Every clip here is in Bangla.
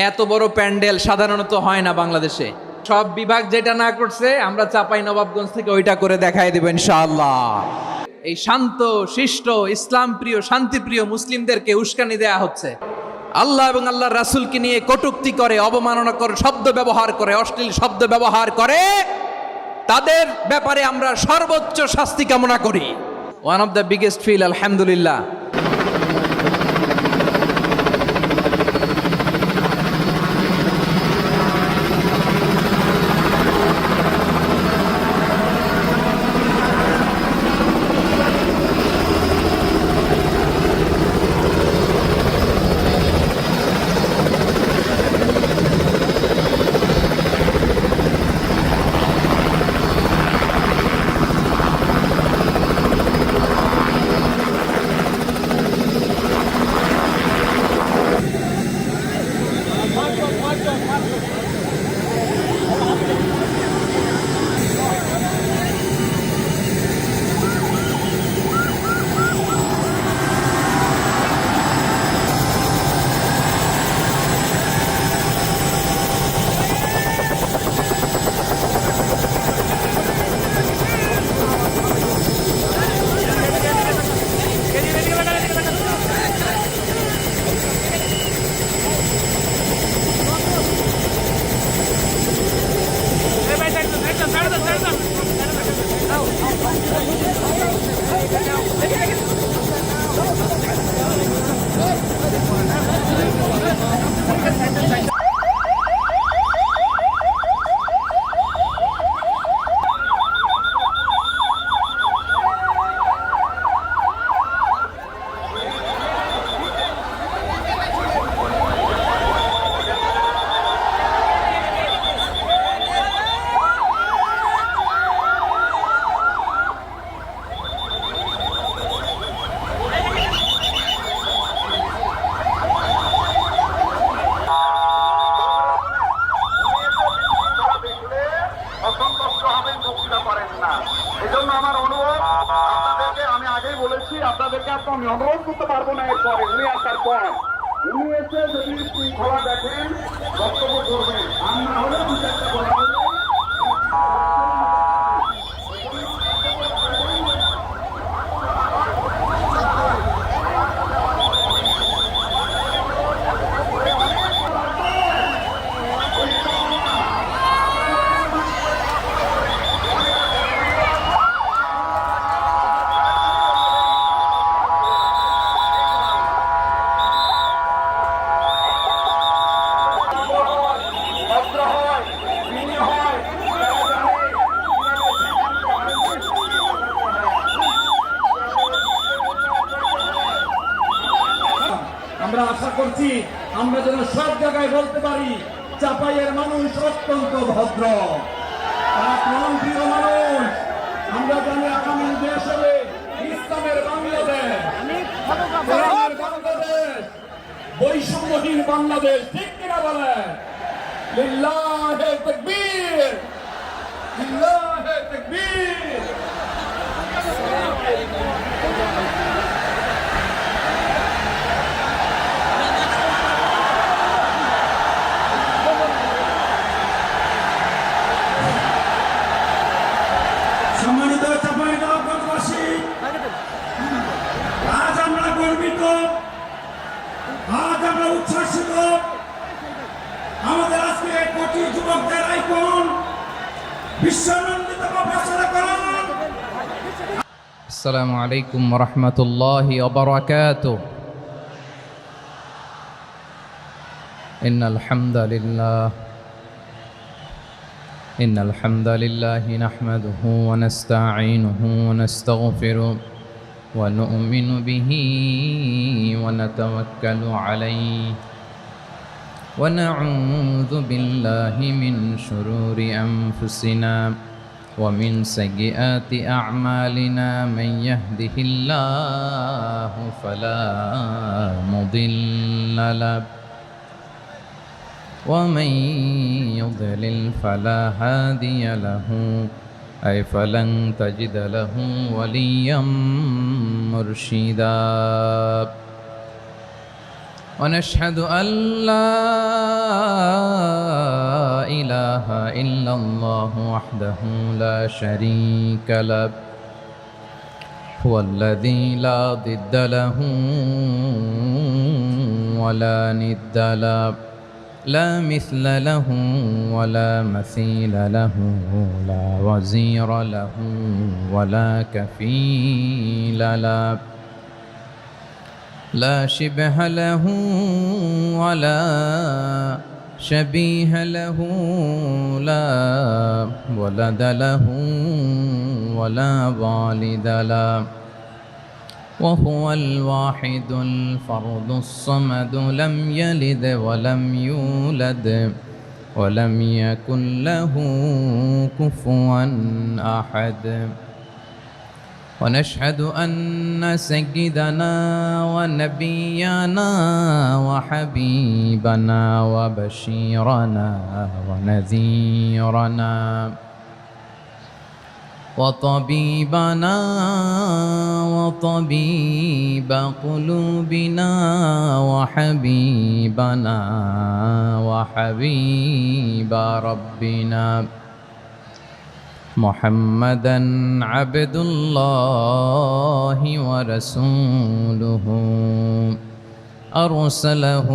এত বড় প্যান্ডেল সাধারণত হয় না বাংলাদেশে। সব বিভাগ যেটা না করছে আমরা চাপাই নবাবগঞ্জ থেকে ওইটা করে দেখাই দেব ইনশাআল্লাহ। এই শান্ত শিষ্ট ইসলাম প্রিয় শান্তিপ্রিয় মুসলিমদেরকে উস্কানি দেয়া হচ্ছে, আল্লাহ এবং আল্লাহর রাসূলকে নিয়ে কটূক্তি করে, অবমাননা করে, শব্দ ব্যবহার করে, অশ্লীল শব্দ ব্যবহার করে, তাদের ব্যাপারে আমরা সর্বোচ্চ শাস্তি কামনা করি। One of the biggest feel আলহামদুলিল্লাহ। এজন্য আমার অনুরোধ আপনাদেরকে, আমি আগেই বলেছি আপনাদেরকে আমি অনুরোধ করতে পারবো না। এরপরে উনি আসার পর উনি এসে যদি শৃঙ্খলা দেখেন বক্তব্য করবেন, আর না হলে দু চারটা কথা বলবেন। আমরা আশা করছি আমরা যেন সব জায়গায় বলতে পারি চাপাইয়ের মানুষ অত্যন্ত ভদ্র, প্রিয় মানুষ। আমরা জানি আগামী দেশ হবে ইসলামের বাংলাদেশ, বাংলাদেশ, বৈষম্যহীন বাংলাদেশ। ঠিক কিনা বলেন? লিল্লাহে তাকবীর, লিল্লাহে তাকবীর। সম্মানিত চাঁপাইনবাবগঞ্জবাসী, আজ আমরা গর্বিত, আজ আমরা উচ্ছ্বাসিত। আমাদের আজকে কোটি যুবকদের আইকন বিশ্বনন্দিত প্রফেসর করণ। আসসালামু আলাইকুম ওয়া রাহমাতুল্লাহি ওয়া বারাকাতুহু। ইন্নাল হামদালিল্লাহ إن الحمد لله نحمده ونستعينه ونستغفره ونؤمن به ونتوكل عليه ونعوذ بالله من شرور أنفسنا ومن سيئات أعمالنا من يهده الله فلا مضل له ومن يضلل فلا هادي له أي فلن تجد له وليا مرشدا ونشهد أن لا إلا الله وحده لا شريك له هو الذي لا ضد له ولا ند له لا مثل له ولا مثيل له لا وزير له ولا كفيل له لا شبه له ولا شبيه له لا ولد له ولا والد له وهو الواحد الفرد الصمد لم يلد ولم يولد ولم يكن له كفوا أحد ونشهد أن سيدنا ونبينا وحبيبنا وبشيرنا ونذيرنا وطبيبنا وطبيب قلوبنا وحبيبنا وحبيب ربنا محمدا عبد الله ورسوله أرسله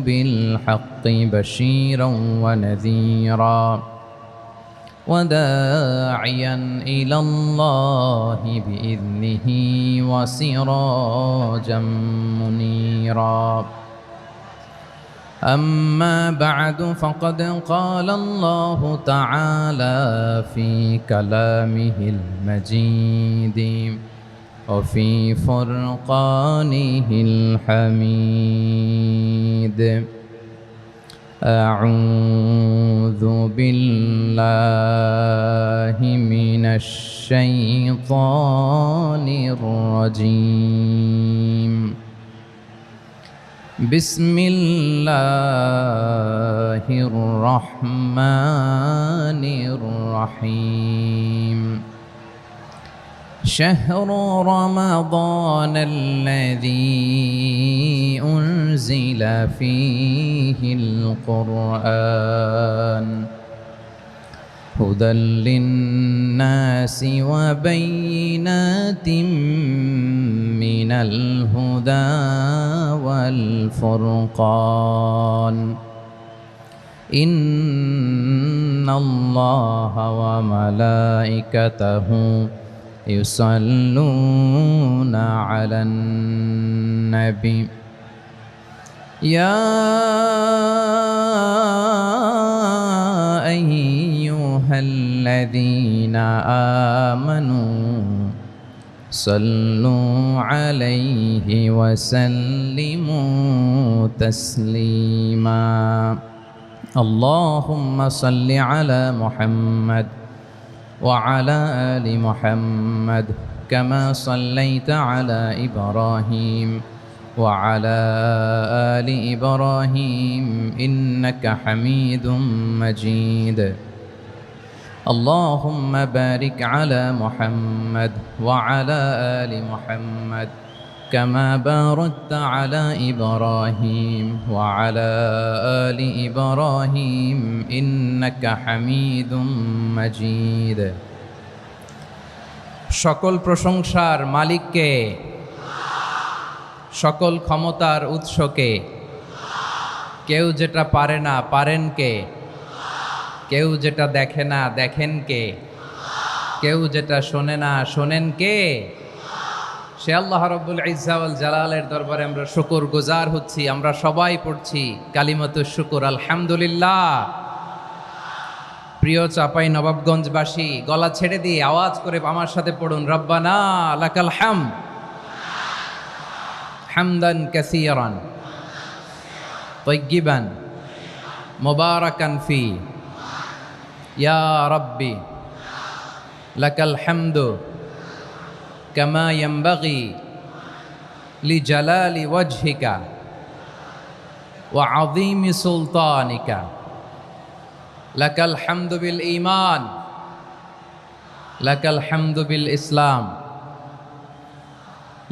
بالحق بشيرا ونذيرا وداعيا إلى الله بإذنه وسراجا منيرا أما بعد فقد قال الله تعالى في كلامه المجيد وفي فرقانه الحميد أعوذ بالله من الشيطان الرجيم بسم الله الرحمن الرحيم شهر رمضان الذي أنزل فيه القرآن هدى للناس وبينات من الهدى والفرقان إن الله وملائكته يصلون على النبي يا أيها الذين آمنوا صلوا عليه وسلموا تسليما اللهم صل على محمد وعلى آل محمد كما صليت على إبراهيم وعلى آل إبراهيم إنك حميد مجيد اللهم بارك على محمد وعلى آل محمد كما باركت على إبراهيم وعلى آل إبراهيم إنك حميد مجيد সকল প্রশংসার মালিককে, সকল ক্ষমতার উৎসকে। কেউ যেটা পারে না পারেন কে, কেউ যেটা দেখে না দেখেন কে, কেউ যেটা শোনে না শোনেন কে? সে আল্লাহ রাব্বুল ইজ্জা ওয়াল জালালের দরবারে আমরা শুকর গুজার হচ্ছি। আমরা সবাই পড়ছি কালিমাতুশ শুকর আলহামদুলিল্লাহ। প্রিয় চাপাই নবাবগঞ্জবাসী, গলা ছেড়ে দিয়ে আওয়াজ করে আমার সাথে পড়ুন, রব্বানা লাকাল হামদ হামদান কাসীরান তাইয়্যিবান মুবারাকান ফি ইয়া রাব্বি লাকাল হামদু কামা ইয়ানবাগি লিজালালি ওয়াজহিকা ওয়া আযীমি সুলতানিকা লাকাল হামদু বিল ঈমান লাকাল হামদু বিল ইসলাম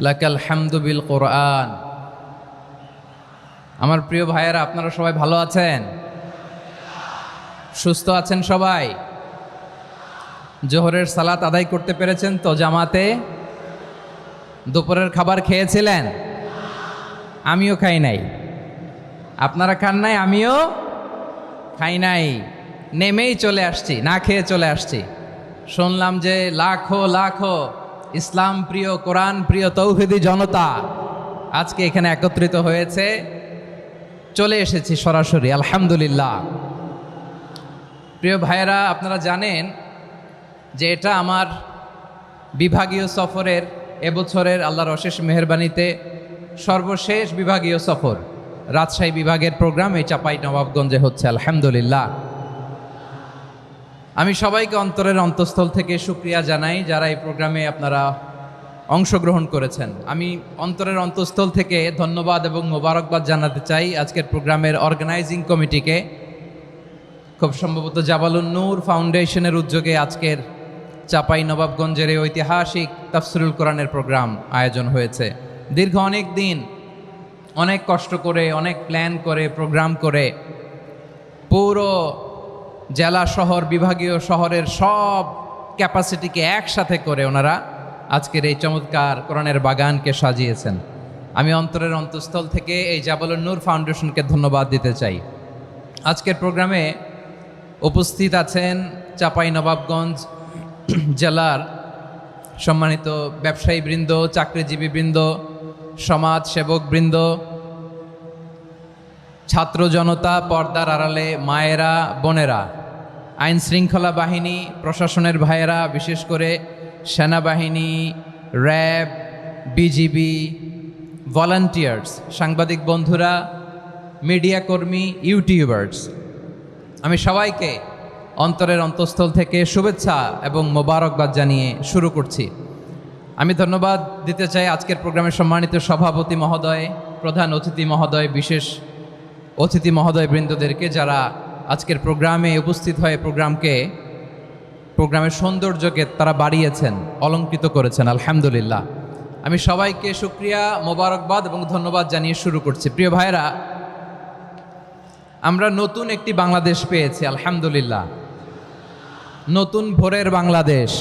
লাকাল হামদু বিল কোরআন। আমার প্রিয় ভাইয়েরা, আপনারা সবাই ভালো আছেন? সুস্থ আছেন সবাই? জোহরের সালাত আদায় করতে পেরেছেন তো জামাতে? দুপুরের খাবার খেয়েছিলেন? আমিও খাই নাই। আপনারা খান নাই, আমিও খাই নাই। নেমেই চলে আসছি, না খেয়ে চলে আসছি। শুনলাম যে লাখো লাখো ইসলাম প্রিয়, কোরআন প্রিয় তৌহিদি জনতা আজকে এখানে একত্রিত হয়েছে। চলে এসেছি সরাসরি, আলহামদুলিল্লাহ। প্রিয় ভাইয়েরা, আপনারা জানেন যে এটা আমার বিভাগীয় সফরের এবছরের আল্লাহর অশেষ মেহেরবানিতে সর্বশেষ বিভাগীয় সফর। রাজশাহী বিভাগের প্রোগ্রাম এই চাপাই নবাবগঞ্জে হচ্ছে, আলহামদুলিল্লাহ। আমি সবাইকে অন্তরের অন্তঃস্থল থেকে শুকরিয়া জানাই যারা এই প্রোগ্রামে আপনারা অংশগ্রহণ করেছেন। আমি অন্তরের অন্তঃস্থল থেকে ধন্যবাদ এবং মোবারকবাদ জানাতে চাই আজকের প্রোগ্রামের অর্গানাইজিং কমিটিকে। খুব সম্ভবত জাবালুন নূর ফাউন্ডেশনের উদ্যোগে আজকের চাপাই নবাবগঞ্জের এই ঐতিহাসিক তাফসিরুল কোরআনের প্রোগ্রাম আয়োজন হয়েছে। দীর্ঘ অনেক দিন অনেক কষ্ট করে, অনেক প্ল্যান করে, প্রোগ্রাম করে পুরো জেলা শহর, বিভাগীয় শহরের সব ক্যাপাসিটিকে একসাথে করে ওনারা আজকের এই চমৎকার কোরআনের বাগানকে সাজিয়েছেন। আমি অন্তরের অন্তঃস্থল থেকে এই জাবালুন নূর ফাউন্ডেশনকে ধন্যবাদ দিতে চাই। আজকের প্রোগ্রামে উপস্থিত আছেন চাপাই নবাবগঞ্জ জেলার সম্মানিত ব্যবসায়ী বৃন্দ, চাকরিজীবী বৃন্দ, সমাজ সেবক বৃন্দ, ছাত্র জনতা, পর্দার আড়ালে মায়েরা, বোনেরা, আইন শৃঙ্খলা বাহিনী, প্রশাসনের ভাইয়েরা, বিশেষ করে সেনাবাহিনী, র্যাব, বিজিবি, ভলান্টিয়ার্স, সাংবাদিক বন্ধুরা, মিডিয়া কর্মী, ইউটিউবার্স, আমি সবাইকে অন্তরের অন্তঃস্থল থেকে শুভেচ্ছা এবং মোবারকবাদ জানিয়ে শুরু করছি। আমি ধন্যবাদ দিতে চাই আজকের প্রোগ্রামের সম্মানিত সভাপতি মহোদয়, প্রধান অতিথি মহোদয়, বিশেষ অতিথি মহোদয় বৃন্দদেরকে যারা আজকের প্রোগ্রামে উপস্থিত হয়ে প্রোগ্রামের সৌন্দর্যকে তারা বাড়িয়েছেন, অলঙ্কৃত করেছেন, আলহামদুলিল্লাহ। আমি সবাইকে শুকরিয়া, মোবারকবাদ এবং ধন্যবাদ জানিয়ে শুরু করছি। প্রিয় ভাইয়েরা, আমরা নতুন একটি বাংলাদেশ পেয়েছি, আলহামদুলিল্লাহ। নতুন ভোরের বাংলাদেশ।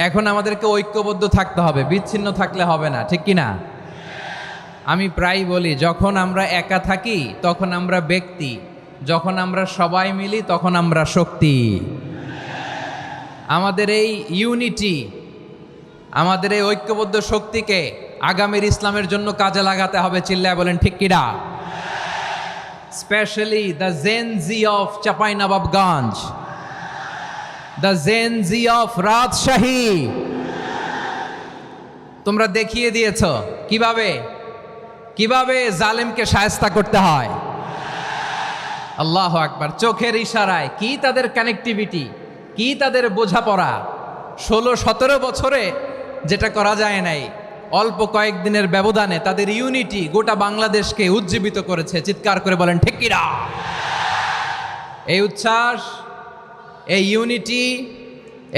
এখন আমাদেরকে ঐক্যবদ্ধ থাকতে হবে, বিচ্ছিন্ন থাকলে হবে না, ঠিক কি না? আমি প্রায় বলি, যখন আমরা একা থাকি তখন আমরা ব্যক্তি, যখন আমরা সবাই মিলি তখন আমরা শক্তি। আমাদের এই ইউনিটি, আমাদের এই ঐক্যবদ্ধ শক্তিকে আগামীর ইসলামের জন্য কাজে লাগাতে হবে। চিল্লায় বলেন ঠিক কিনা? Specially the Gen Z of Chapainawabganj, the Gen Z of Rajshahi. তোমরা দেখিয়ে দিয়েছ কিভাবে জালেমকে শায়েস্তা করতে হয়। আল্লাহু আকবার। চোখের ইশারায় কি তাদের কানেক্টিভিটি, কি তাদের বোঝাপড়া। 16-17 বছরে যেটা করা যায় নাই, অল্প কয়েকদিনের ব্যবধানে তাদের ইউনিটি গোটা বাংলাদেশকে উজ্জীবিত করেছে। চিৎকার করে বলেন ঠিক কিনা? এই উচ্ছ্বাস, এই ইউনিটি,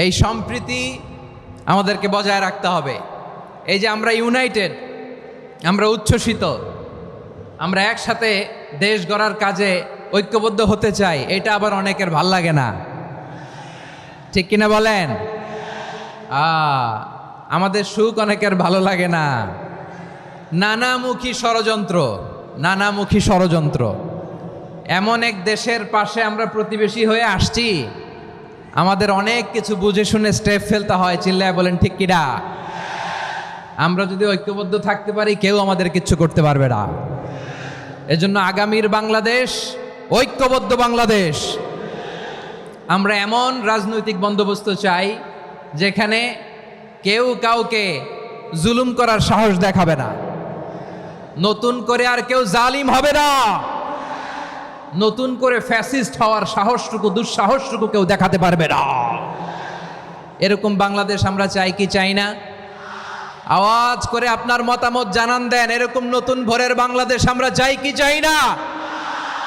এই সম্প্রীতি আমাদেরকে বজায় রাখতে হবে। এই যে আমরা ইউনাইটেড, আমরা উচ্ছ্বসিত, আমরা একসাথে দেশ গড়ার কাজে ঐক্যবদ্ধ হতে চাই, এটা আবার অনেকের ভাল লাগে না, ঠিক কিনা বলেন? আমাদের সুখ অনেকের ভালো লাগে না। নানামুখী ষড়যন্ত্র। এমন এক দেশের পাশে আমরা প্রতিবেশী হয়ে আসছি, আমাদের অনেক কিছু বুঝে শুনে স্টেপ ফেলতে হয়। চিল্লায় বলেন ঠিক কিনা? আমরা যদি ঐক্যবদ্ধ থাকতে পারি, কেউ আমাদের কিচ্ছু করতে পারবে না। এজন্য আগামীর বাংলাদেশ ঐক্যবদ্ধ বাংলাদেশ। আমরা এমন রাজনৈতিক বন্দোবস্ত চাই যেখানে কেউ কাউকে জুলুম করার সাহস দেখাবে না, নতুন করে আর কেউ জালিম হবে না, নতুন করে ফ্যাসিস্ট হওয়ার সাহসটুকু, দুঃসাহসটুকু কেউ দেখাতে পারবে না। এরকম বাংলাদেশ আমরা চাই কি চাই না? আওয়াজ করে আপনার মতামত জানান দেন। এরকম নতুন ভোরের বাংলাদেশ আমরা চাই কি চাই না?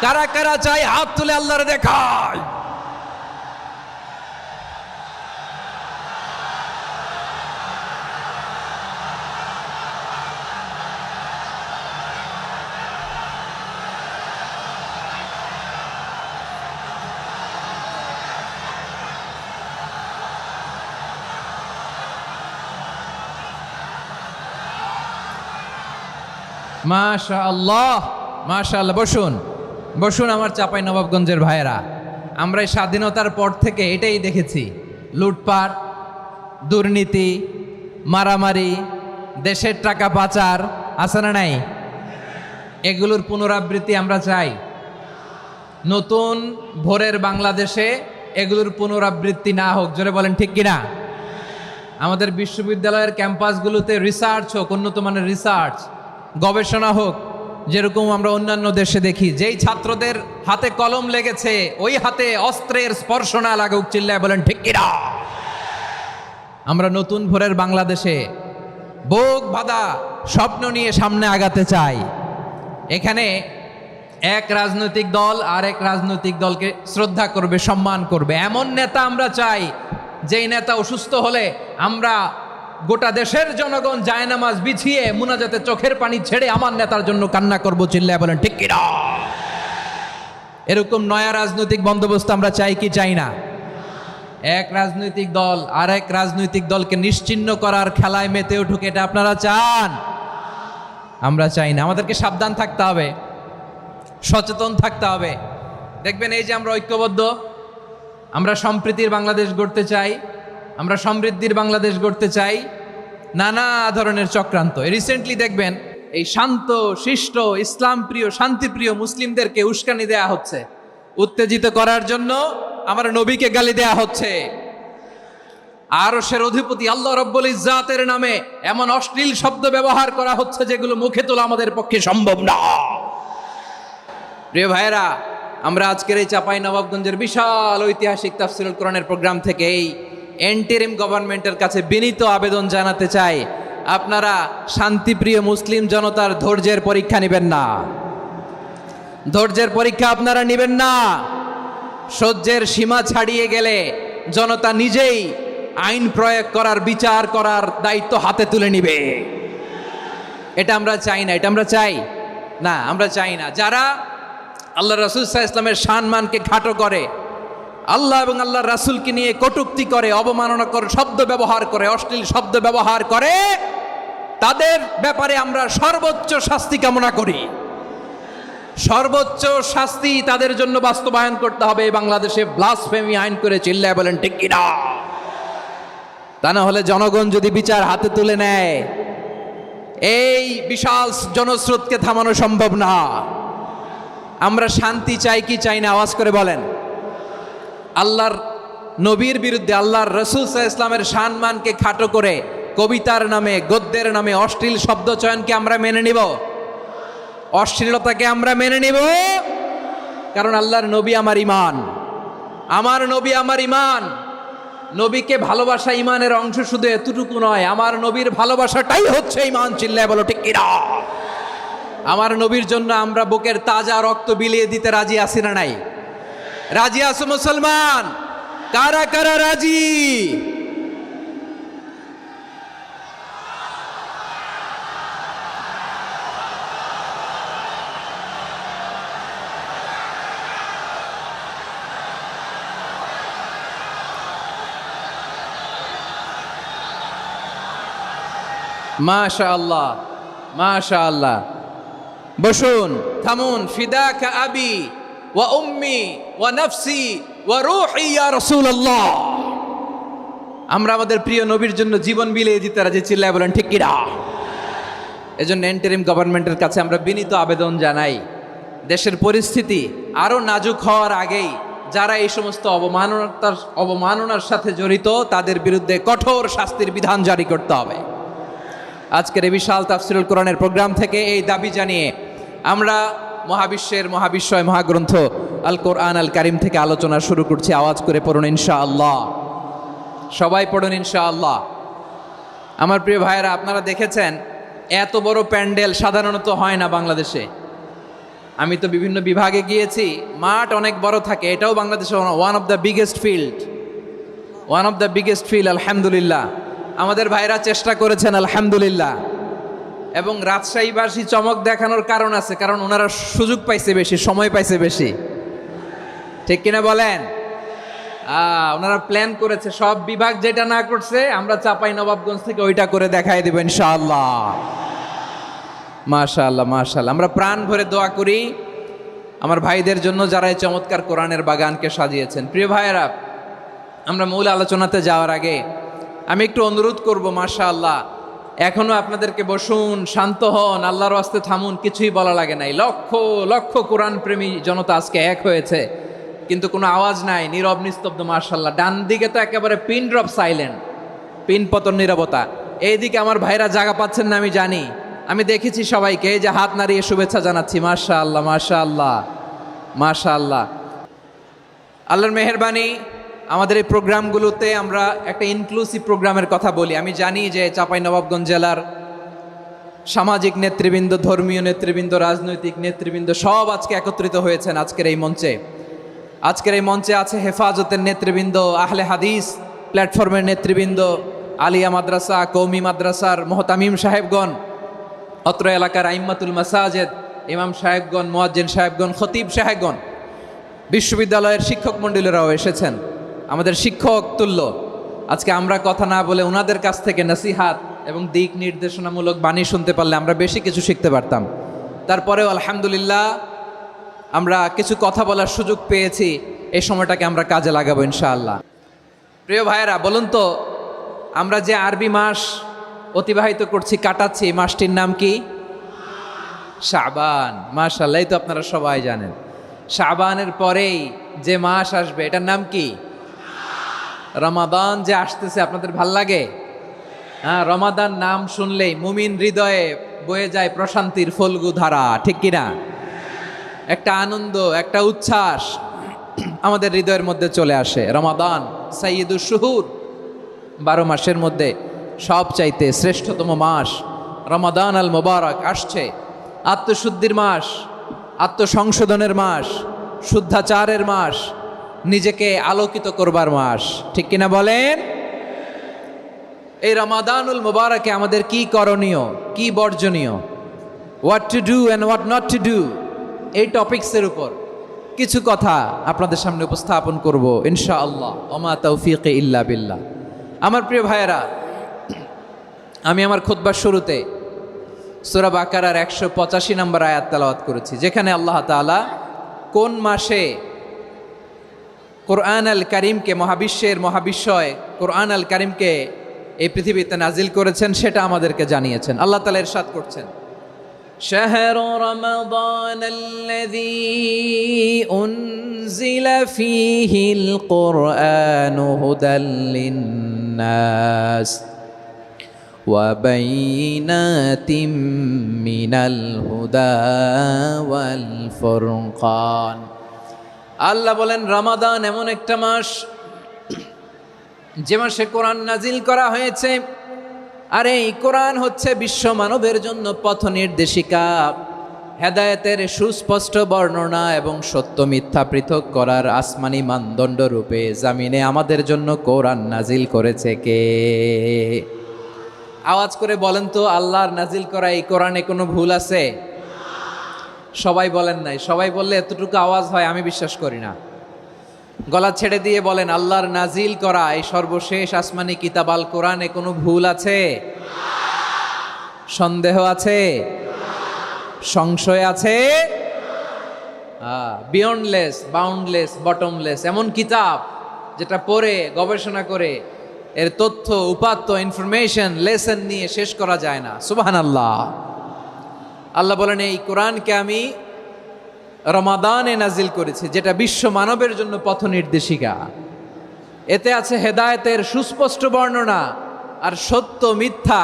কারা কারা চাই হাত তুলে আল্লাহর দেখায়। মাশাআল্লাহ, মাশাআল্লাহ। বসুন বসুন আমার চাঁপাই নবাবগঞ্জের ভাইয়েরা। আমরা এই স্বাধীনতার পর থেকে এটাই দেখেছি, লুটপাট, দুর্নীতি, মারামারি, দেশের টাকা পাচার, আছে না নাই? এগুলোর পুনরাবৃত্তি আমরা চাই। নতুন ভোরের বাংলাদেশে এগুলোর পুনরাবৃত্তি না হোক, জোরে বলেন ঠিক কিনা? আমাদের বিশ্ববিদ্যালয়ের ক্যাম্পাসগুলোতে রিসার্চ হোক, উন্নত মানের রিসার্চ, গবেষণা হোক, যেরকম আমরা অন্যান্য দেশে দেখি। যেই ছাত্রদের হাতে কলম লেগেছে ওই হাতে অস্ত্রের স্পর্শ না লাগুক, চিল্লায় বলেন ঠিক কিনা? আমরা নতুন ভোরের বাংলাদেশে বুক বাঁধা স্বপ্ন নিয়ে সামনে আগাতে চাই। এখানে এক রাজনৈতিক দল আর এক রাজনৈতিক দলকে শ্রদ্ধা করবে, সম্মান করবে, এমন নেতা আমরা চাই যেই নেতা অসুস্থ হলে আমরা গোটা দেশের জনগণ জায়নামাজ বিছিয়ে মুনাজাতে চোখের পানি ছেড়ে আমার নেতার জন্য কান্না করব, চিল্লায় বলেন ঠিক কিনা? এরকম নয়া রাজনৈতিক বন্দোবস্ত আমরা চাই কি চাই না? এক রাজনৈতিক দল আর এক রাজনৈতিক দলকে নিশ্চিহ্ন করার খেলায় মেতে উঠুক, এটা আপনারা চান? আমরা চাই না। আমাদেরকে সাবধান থাকতে হবে, সচেতন থাকতে হবে। দেখবেন এই যে আমরা ঐক্যবদ্ধ, আমরা সম্প্রীতির বাংলাদেশ গড়তে চাই, আমরা সমৃদ্ধির বাংলাদেশ গড়তে চাই, নানা ধরনের চক্রান্ত। রিসেন্টলি দেখবেন এই শান্ত শিষ্ট ইসলাম প্রিয় শান্তিপ্রিয় মুসলিমদেরকে উস্কানি দেয়া হচ্ছে, উত্তেজিত করার জন্য আমার নবীকে গালি দেয়া হচ্ছে। আরশের অধিপতি আল্লাহ রব্বুল ইজ্জাতের নামে এমন অশ্লীল শব্দ ব্যবহার করা হচ্ছে যেগুলো মুখে তোলা আমাদের পক্ষে সম্ভব না। প্রিয় ভাইয়েরা, আমরা আজকের এই চাঁপাই নবাবগঞ্জের বিশাল ঐতিহাসিক তাফসীরুল কোরআনের প্রোগ্রাম থেকে এই এন্টিরিম গভর্নমেন্টের কাছে বিনীত আবেদন জানাতে চাই, আপনারা শান্তিপ্রিয় মুসলিম জনতার ধৈর্যের পরীক্ষা নেবেন না। ধৈর্যের পরীক্ষা আপনারা নেবেন না। সহ্যের সীমা ছাড়িয়ে গেলে জনতা নিজেই আইন প্রয়োগ করার, বিচার করার দায়িত্ব হাতে তুলে নিবে। এটা আমরা চাই না, এটা আমরা চাই না, আমরা চাই না। যারা আল্লাহ রাসূল সাল্লাল্লাহু আলাইহি ওয়াসাল্লামের সম্মানকে খাটো করে, আল্লাহ এবং আল্লাহর রাসূলকে নিয়ে কটূক্তি করে, অবমাননাকর শব্দ ব্যবহার করে, অশ্লীল শব্দ ব্যবহার করে, তাদের ব্যাপারে আমরা সর্বোচ্চ শাস্তি কামনা করি। সর্বোচ্চ শাস্তি তাদের জন্য বাস্তবায়ন করতে হবে। বাংলাদেশে ব্লাসফেমি আইন করে, চিল্লায় বলেন ঠিক কিনা? তা না হলে জনগণ যদি বিচার হাতে তুলে নেয়, এই বিশাল জনস্রোতকে থামানো সম্ভব না। আমরা শান্তি চাই কি চাই না? আওয়াজ করে বলেন। আল্লাহর নবীর বিরুদ্ধে, আল্লাহর রাসূল সাল্লাল্লাহু আলাইহি ওয়াসাল্লামের সম্মানকে খাটো করে কবিতার নামে, গদ্যের নামে অশ্লীল শব্দ চয়নকে আমরা মেনে নিব? অশ্লীলতাকে আমরা মেনে নিব? কারণ আল্লাহর নবী আমার ঈমান, আমার নবী আমার ঈমান। নবীকে ভালোবাসা ঈমানের অংশ শুধু এতটুকু নয়, আমার নবীর ভালোবাসাটাই হচ্ছে ঈমান, চিল্লায় বলো ঠিক কিনা? আমার নবীর জন্য আমরা বুকের তাজা রক্ত বিলিয়ে দিতে রাজি আছি না নাই? রাজি আছো মুসলমান? কারা কারা রাজি? মাশাআল্লাহ, মাশাআল্লাহ। বসুন, থামুন। ফিদাকা আবি ওয়া উম্মি ওয়া নাফসি ওয়া রূহি ইয়া রাসূলুল্লাহ। আমরা আমাদের প্রিয় নবীর জন্য জীবন বিলিয়ে দিতে রাজি, চিল্লায় বলেন ঠিক কিনা? এজন্য ইন্টারিম গভর্নমেন্টের কাছে আমরা বিনীত আবেদন জানাই, দেশের পরিস্থিতি আরো নাজুক হওয়ার আগেই যারা এই সমস্ত অবমাননার সাথে জড়িত তাদের বিরুদ্ধে কঠোর শাস্তির বিধান জারি করতে হবে। আজকের এই বিশাল তাফসীরুল কোরআনের প্রোগ্রাম থেকে এই দাবি জানিয়ে আমরা মহাবিশ্বের মহাবিশ্বয় মহাগ্রন্থ আল কোরআন আল কারিম থেকে আলোচনা শুরু করছি। আওয়াজ করে পড়ুন ইনশাআল্লাহ। সবাই পড়ুন ইনশাআল্লাহ। আমার প্রিয় ভাইয়েরা, আপনারা দেখেছেন এত বড় প্যান্ডেল সাধারণত হয় না বাংলাদেশে। আমি তো বিভিন্ন বিভাগে গিয়েছি, মাঠ অনেক বড় থাকে। এটাও বাংলাদেশে one of the biggest field, আলহামদুলিল্লাহ। আমাদের ভাইরা চেষ্টা করেছেন, আলহামদুলিল্লাহ। এবং রাজশাহীবাসী চমক দেখানোর কারণ আছে, কারণ ওনারা সুযোগ পাইছে বেশি, সময় পাইছে বেশি, ঠিক কিনা বলেন? ওনারা প্ল্যান করেছে, সব বিভাগ যেটা না করছে আমরা চাঁপাই নবাবগঞ্জ থেকে ওইটা করে দেখাই দেব ইনশাআল্লাহ। মাশাআল্লাহ মাশাআল্লাহ। আমরা প্রাণ ভরে দোয়া করি আমার ভাইদের জন্য যারা এই চমৎকার কোরআনের বাগানকে সাজিয়েছেন। প্রিয় ভাইয়েরা, আমরা মূল আলোচনাতে যাওয়ার আগে আমি একটু অনুরোধ করব, মাশাআল্লাহ এখনো আপনাদেরকে বসুন, শান্ত হন, আল্লাহর ওয়াস্তে থামুন, কিছুই বলা লাগে নাই। লক্ষ লক্ষ কোরআন প্রেমী জনতা আজকে এক হয়েছে, কিন্তু কোনো আওয়াজ নাই, নীরব নিস্তব্ধ। মাশাআল্লাহ, ডান দিকে তো একেবারে পিন ড্রপ সাইলেন্ট, পিন পতন নীরবতা। এইদিকে আমার ভাইরা জায়গা পাচ্ছেন না আমি জানি, আমি দেখেছি সবাইকে, এই যে হাত নাড়িয়ে শুভেচ্ছা জানাচ্ছি। মাশাআল্লাহ মাশাআল্লাহ মাশাআল্লাহ। আল্লাহর মেহেরবানি, আমাদের এই প্রোগ্রামগুলোতে আমরা একটা ইনক্লুসিভ প্রোগ্রামের কথা বলি। আমি জানি যে চাঁপাইনবাবগঞ্জ জেলার সামাজিক নেতৃবৃন্দ, ধর্মীয় নেতৃবৃন্দ, রাজনৈতিক নেতৃবৃন্দ সব আজকে একত্রিত হয়েছেন আজকের এই মঞ্চে। আজকের এই মঞ্চে আছে হেফাজতের নেতৃবৃন্দ, আহলে হাদিস প্ল্যাটফর্মের নেতৃবৃন্দ, আলিয়া মাদ্রাসা, কৌমি মাদ্রাসার মোহতামিম সাহেবগণ, অত্র এলাকার আইম্মাতুল মাসাজেদ, ইমাম সাহেবগণ, মুয়াজ্জিন সাহেবগণ, খতিব সাহেবগণ, বিশ্ববিদ্যালয়ের শিক্ষক মণ্ডলীরাও এসেছেন, আমাদের শিক্ষক তুল্য। আজকে আমরা কথা না বলে ওনাদের কাছ থেকে নসিহাত এবং দিক নির্দেশনামূলক বাণী শুনতে পারলে আমরা বেশি কিছু শিখতে পারতাম। তারপরেও আলহামদুলিল্লাহ আমরা কিছু কথা বলার সুযোগ পেয়েছি, এই সময়টাকে আমরা কাজে লাগাবো ইনশাআল্লাহ। প্রিয় ভাইয়েরা, বলুন তো, আমরা যে আরবি মাস অতিবাহিত করছি, কাটাচ্ছি, এই মাসটির নাম কি? শাবান। মাশাআল্লাহ, এই তো আপনারা সবাই জানেন। শাবানের পরেই যে মাস আসবে এটার নাম কি? রমাদান। যে আসতেছে, আপনাদের ভাল লাগে? হ্যাঁ, রমাদান নাম শুনলেই মুমিন হৃদয়ে বয়ে যায় প্রশান্তির ফল্গু ধারা, ঠিক কিনা? একটা আনন্দ, একটা উচ্ছ্বাস আমাদের হৃদয়ের মধ্যে চলে আসে। রমাদান সাইয়্যিদুশ শুহুর, 12 মাসের মধ্যে সবচাইতে শ্রেষ্ঠতম মাস রমাদান আল মুবারক আসছে। আত্মশুদ্ধির মাস, আত্মসংশোধনের মাস, শুদ্ধাচারের মাস, নিজেকে আলোকিত করবার মাস, ঠিক কিনা বলেন? এই রমাদানুল মুবারকে আমাদের কি করণীয়, কি বর্জনীয়, what to do and what not to do, এই টপিকসের উপর কিছু কথা আপনাদের সামনে উপস্থাপন করব ইনশাআল্লাহ। ওমা তৌফিক ইল্লা বিল্লাহ। আমার প্রিয় ভাইয়েরা, আমি আমার খুতবার শুরুতে সূরা বাকারার 185 নম্বর আয়াত তেলাওয়াত করেছি, যেখানে আল্লাহ তাআলা কোন মাসে কোরআন আল কারিমকে, মহাবিশ্বের মহাবিশ্বয় কোরআন আল কারিমকে এই পৃথিবীতে নাজিল করেছেন সেটা আমাদেরকে জানিয়েছেন। আল্লাহ তাআলা ইরশাদ করছেন, শাহরু রমাদান আল্লাযী উনজিলা ফীহিল কুরআনু হুদাল লিন্নাস ওয়া বাইনাতিম মিনাল হুদা ওয়াল ফুরকান। আল্লাহ বলেন, রমাদান এমন একটা মাস যে মাসে কোরআন নাজিল করা হয়েছে, আর এই কোরআন হচ্ছে বিশ্ব মানবের জন্য পথ নির্দেশিকা, হেদায়েতের সুস্পষ্ট বর্ণনা এবং সত্য মিথ্যা পৃথক করার আসমানি মানদণ্ড রূপে জামিনে আমাদের জন্য কোরআন নাজিল করেছে কে? আওয়াজ করে বলেন তো, আল্লাহর নাজিল করা এই কোরআনে কোনো ভুল আছে? সবাই বলেন নাই। সবাই বললে এতটুকু আওয়াজ হয় আমি বিশ্বাস করি না। গলা ছেড়ে দিয়ে বলেন, আল্লাহর নাজিল করা এই সর্বশেষ আসমানি কিতাব আল কোরআনে কোনো ভুল আছে? সন্দেহ আছে? সংশয় আছে? বিয়ন্ডলেস, বাউন্ডলেস, বটমলেস, এমন কিতাব যেটা পড়ে গবেষণা করে এর তথ্য, উপাত্ত, ইনফরমেশন, লেসন নিয়ে শেষ করা যায় না। সুবহানাল্লাহ। আল্লাহ বলেন, এই কোরআনকে আমি রমাদানে নাজিল করেছি, যেটা বিশ্ব মানবের জন্য পথ নির্দেশিকা। এতে আছে হেদায়েতের সুস্পষ্ট বর্ণনা আর সত্য মিথ্যা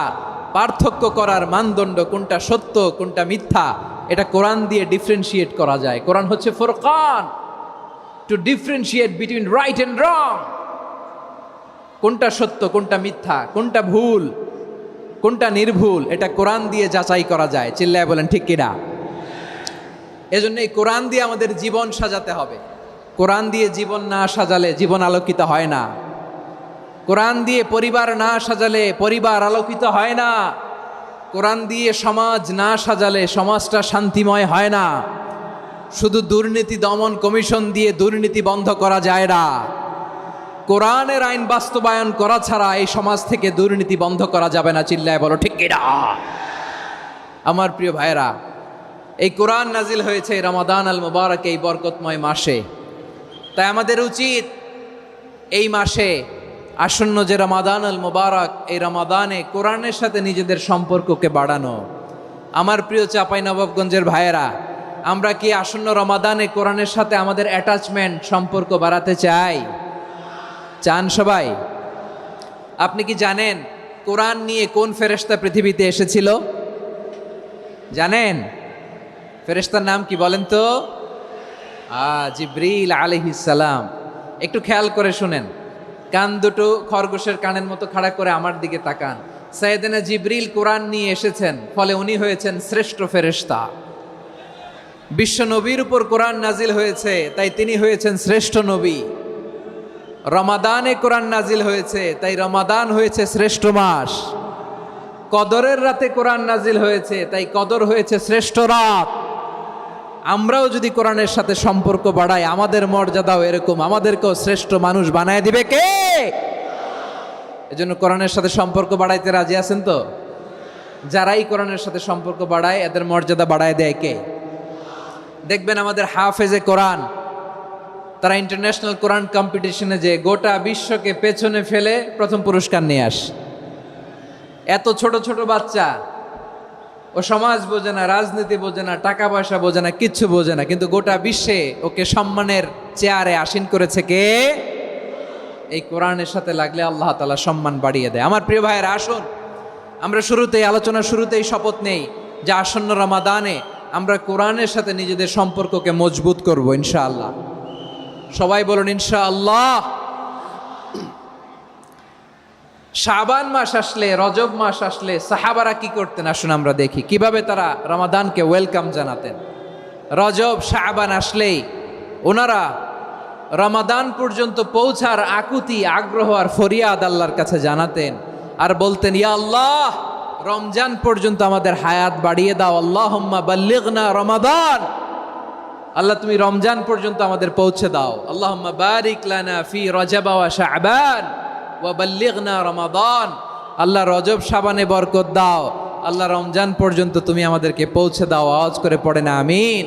পার্থক্য করার মানদণ্ড, কোনটা সত্য কোনটা মিথ্যা এটা কোরআন দিয়ে ডিফারেন্সিয়েট করা যায়। কোরআন হচ্ছে ফুরকান, to differentiate between right and wrong. কোনটা সত্য, কোনটা মিথ্যা, কোনটা ভুল, কোনটা নির্ভুল, এটা কোরআন দিয়ে যাচাই করা যায়। চিল্লায় বলেন ঠিক কিনা? এজন্য এই কোরআন দিয়ে আমাদের জীবন সাজাতে হবে। কোরআন দিয়ে জীবন না সাজালে জীবন আলোকিত হয় না। কোরআন দিয়ে পরিবার না সাজালে পরিবার আলোকিত হয় না। কোরআন দিয়ে সমাজ না সাজালে সমাজটা শান্তিময় হয় না। শুধু দুর্নীতি দমন কমিশন দিয়ে দুর্নীতি বন্ধ করা যায় না। কোরআনের আইন বাস্তবায়ন করা ছাড়া এই সমাজ থেকে দুর্নীতি বন্ধ করা যাবে না। চিল্লায় বলো ঠিক কিনা? আমার প্রিয় ভাইরা, এই কোরআন নাজিল হয়েছে রমাদান আল মুবারক, এই বরকতময় মাসে। তাই আমাদের উচিত এই মাসে আসন্ন যে রমাদান আল মুবারক, এই রমাদানে কোরআনের সাথে নিজেদের সম্পর্ককে বাড়ানো। আমার প্রিয় চাঁপাইনবাবগঞ্জের ভাইয়েরা, আমরা কি আসন্ন রমাদানে কোরআনের সাথে আমাদের অ্যাটাচমেন্ট, সম্পর্ক বাড়াতে চাই? চান সবাই? আপনি কি জানেন কোরআন নিয়ে কোন ফেরেশতা পৃথিবীতে এসেছিল? জানেন ফেরেশতার নাম কি বলেন তো? জিবরিল আলাইহিস সালাম। একটু খেয়াল করে শুনেন, কান দুটো খরগোশের কানের মতো খাড়া করে আমার দিকে তাকান। সাইয়েদনা জিবরিল কোরআন নিয়ে এসেছেন, ফলে উনি হয়েছেন শ্রেষ্ঠ ফেরেশতা। বিশ্ব নবীর উপর কোরআন নাজিল হয়েছে, তাই তিনি হয়েছেন শ্রেষ্ঠ নবী। রমাদানে কোরআন নাজিল হয়েছে, তাই রমাদান হয়েছে শ্রেষ্ঠ মাস। কদরের রাতে কোরআন নাজিল হয়েছে, তাই কদর হয়েছে শ্রেষ্ঠ রাত। আমরাও যদি কোরআনের সাথে সম্পর্ক বাড়াই, আমাদের মর্যাদাও এরকম, আমাদেরকেও শ্রেষ্ঠ মানুষ বানায় দিবে কে? এজন্য কোরআনের সাথে সম্পর্ক বাড়াইতে রাজি আছেন তো? যারাই কোরআনের সাথে সম্পর্ক বাড়ায়, এদের মর্যাদা বাড়ায় দেয় কে? দেখবেন আমাদের হাফেজে কোরআন, তারা ইন্টারন্যাশনাল কোরআন কম্পিটিশনে যে গোটা বিশ্বকে পেছনে ফেলে প্রথম পুরস্কার নিয়ে আসে। এত ছোট ছোট বাচ্চা, ও সমাজ বোঝে না, রাজনীতি বোঝে না, টাকা পয়সা বোঝে না, কিচ্ছু বোঝে না, কিন্তু গোটা বিশ্বে ওকে সম্মানের চেয়ারে আসীন করেছে কে? এই কোরআনের সাথে লাগলে আল্লাহ তাআলা সম্মান বাড়িয়ে দেয়। আমার প্রিয় ভাইয়েরা, আসুন আমরা শুরুতেই, আলোচনার শুরুতেই শপথ নেই যে আসন্ন রমাদানে আমরা কোরআনের সাথে নিজেদের সম্পর্ককে মজবুত করব ইনশাআল্লাহ। সবাই বলুন ইনশাআল্লাহ। শাবান মাস আসলে, রজব মাস আসলে সাহাবারা কি করতেন? আসুন আমরা দেখি কিভাবে তারা রমাদানকে ওয়েলকাম জানাতেন। রজব শাবান আসলেই ওনারা রমাদান পর্যন্ত পৌঁছার আকুতি, আগ্রহ আর ফরিয়াদ আল্লাহর কাছে জানাতেন আর বলতেন, ইয়া আল্লাহ, রমজান পর্যন্ত আমাদের হায়াত বাড়িয়ে দাও। আল্লাহুম্মা বাল্লিগনা রমাদান, আল্লাহ তুমি রমজান পর্যন্ত আমাদের পৌঁছে দাও। আল্লাহুম্মা বারিক লানা ফি রজব ওয়া শাবান ওয়া বাল্লিগনা রমাদান, আল্লাহ রজব শাবানে বরকত দাও, আল্লাহ রমজান পর্যন্ত তুমি আমাদেরকে পৌঁছে দাও। আওয়াজ করে পড়ে না আমিন।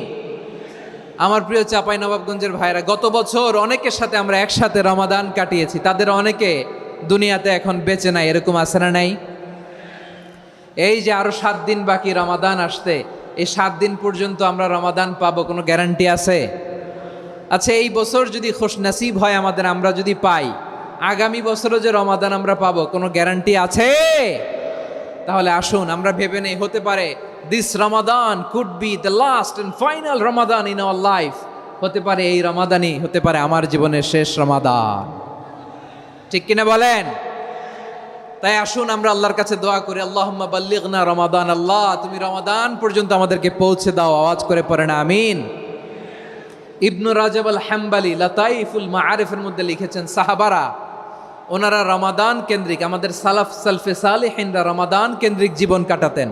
আমার প্রিয় চাঁপাইনবাবগঞ্জের ভাইরা, গত বছর অনেকের সাথে আমরা একসাথে রমাদান কাটিয়েছি, তাদের অনেকে দুনিয়াতে এখন বেঁচে নাই, এরকম আছে না নাই? এই যে আরো 7 দিন বাকি রমাদান আসতে, এই 7 দিন পর্যন্ত আমরা রমাদান পাবো, কোনো গ্যারান্টি আছে? আচ্ছা, এই বছর যদি খুশনসিব হয় আমাদের, আমরা যদি পাই, আগামী বছরও যে রমাদান আমরা পাবো, কোনো গ্যারান্টি আছে? তাহলে আসুন আমরা ভেবে নেই, হতে পারে this Ramadan could be the last and final Ramadan in our life. হতে পারে এই রমাদানই হতে পারে আমার জীবনের শেষ রমাদান। ঠিক কিনা বলেন? তাই আসুন আমরা আল্লাহর কাছে দোয়া করি, আল্লাহুম্মা বাল্লিগনা রমাদান, আল্লাহ তুমি রমাদান পর্যন্ত আমাদেরকে পৌঁছে দাও। আওয়াজ করে পড়েন আমিন। ইবনু রাজব আল হাম্বালি লাতাইফুল মাআরিফের মধ্যে লিখেছেন, সাহাবারা ওনারা রমাদান কেন্দ্রিক, আমাদের সালাফ সালফে সালেহিনরা রমাদান কেন্দ্রিক জীবন কাটাতেন।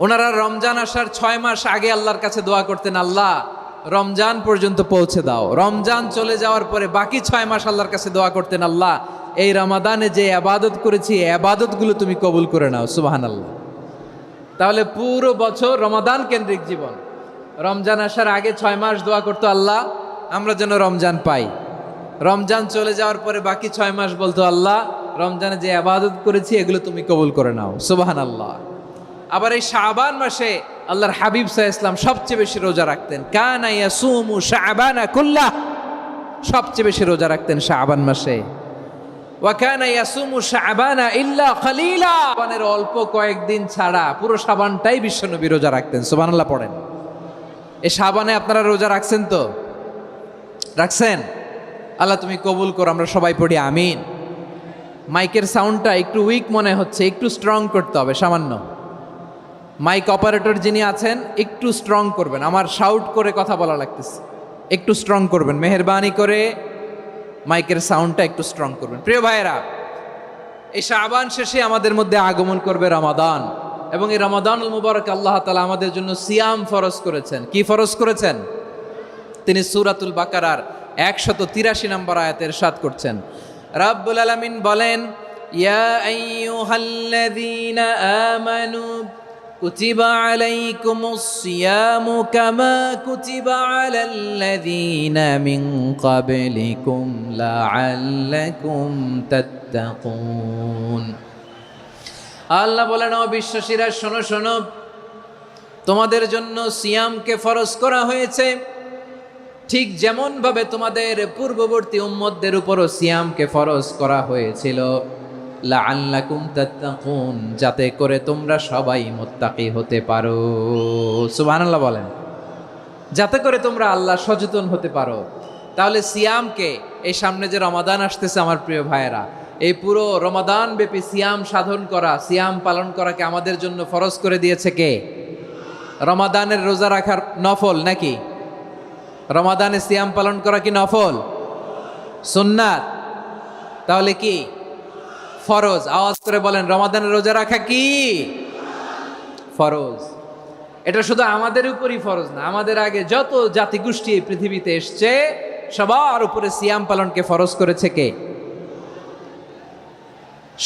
ওনারা রমজান আসার 6 মাস আগে আল্লাহর কাছে দোয়া করতেন, আল্লাহ রমজান পর্যন্ত পৌঁছে দাও। রমজান চলে যাওয়ার পরে বাকি 6 মাস আল্লাহর কাছে দোয়া করতেন, আল্লাহ এই রমাদানে যে ইবাদত করেছি, এই ইবাদতগুলো তুমি কবুল করে নাও। সুবহানাল্লাহ। তাহলে পুরো বছর রমাদান কেন্দ্রিক জীবন। রমজান আসার আগে 6 মাস দোয়া করতো, আল্লাহ আমরা যেন রমজান পাই। রমজান চলে যাওয়ার পরে বাকি 6 মাস বলতো, আল্লাহ রমজানে যে ইবাদত করেছি এগুলো তুমি কবুল করে নাও। সুবহানাল্লাহ। আবার এই শাবান মাসে আল্লাহর হাবিব সাল্লাল্লাহু আলাইহি ওয়াসাল্লাম সবচেয়ে বেশি রোজা রাখতেন। কানা ইয়াসুমু শাবানা কুল্লাহ, সবচেয়ে বেশি রোজা রাখতেন শাবান মাসে। ওয়া কানা ইয়াসুমু শাবানা ইল্লা কলিলা, শাবানের অল্প কয়েকদিন ছাড়া পুরো শাবানটাই বিশ্বনবী রোজা রাখতেন। সুবহানাল্লাহ পড়েন। এই শাবানে আপনারা রোজা রাখছেন তো? রাখছেন? আল্লাহ তুমি কবুল করো। আমরা সবাই পড়ি আমিন। মাইকের সাউন্ডটা একটু উইক মনে হচ্ছে, একটু স্ট্রং করতে হবে সামান্য। মাইক অপারেটর যিনি আছেন একটু স্ট্রং করবেন, আমার শাউট করে কথা বলা লাগতেছে, একটু স্ট্রং করবেন মেহেরবানি করে। মাইকের সাউন্ডটা একটু স্ট্রং করবেন। প্রিয় ভাইয়েরা, এই শাবান শেষে আমাদের মধ্যে আগমন করবে রমাদান, এবং এই রমাদানুল মুবারক আল্লাহ তাআলা আমাদের জন্য সিয়াম ফরজ করেছেন। কি ফরজ করেছেন? তিনি সূরাতুল বাকারার 183 নম্বর আয়াতে ইরশাদ করছেন, রাব্বুল আলামিন বলেন, ইয়া আইয়ুহাল্লাযীনা আমানু কুতিবা আলাইকুমুস সিয়ামু কামা কুতিবা আলাল্লাযীনা মিন ক্বাবলিকুম লাআল্লাকুম তাত্তাকুন। আল্লাহ বলেন, ও বিশ্বাসীরা শোনো শোনো, তোমাদের জন্য সিয়ামকে ফরজ করা হয়েছে, ঠিক যেমন ভাবে তোমাদের পূর্ববর্তী উম্মতদের উপরও সিয়ামকে ফরজ করা হয়েছিল, লাআল্লাকুম তাত্তাকুন, যাতে করে তোমরা সবাই মুত্তাকি হতে পারো। সুবহানাল্লাহ বলেন, যাতে করে তোমরা আল্লাহ সচেতন হতে পারো। তাহলে সিয়ামকে, এই সামনে যে রমাদান আসতেছে আমার প্রিয় ভাইয়েরা, এই পুরো রমাদান ব্যাপী সিয়াম সাধন করা, সিয়াম পালন করাকে আমাদের জন্য ফরজ করে দিয়েছে কে? রমাদানের রোজা রাখার নফল নাকি? রমাদানে সিয়াম পালন করা কি নফল? সুন্নাত? তাহলে কি ফরজ? আওয়াজ করে বলেন, রমাদানের রোজা রাখা কি ফরজ? এটা শুধু আমাদের উপরই ফরজ না, আমাদের আগে যত জাতিগোষ্ঠী এই পৃথিবীতে এসছে সবার উপরে সিয়াম পালনকে ফরজ করেছে কে?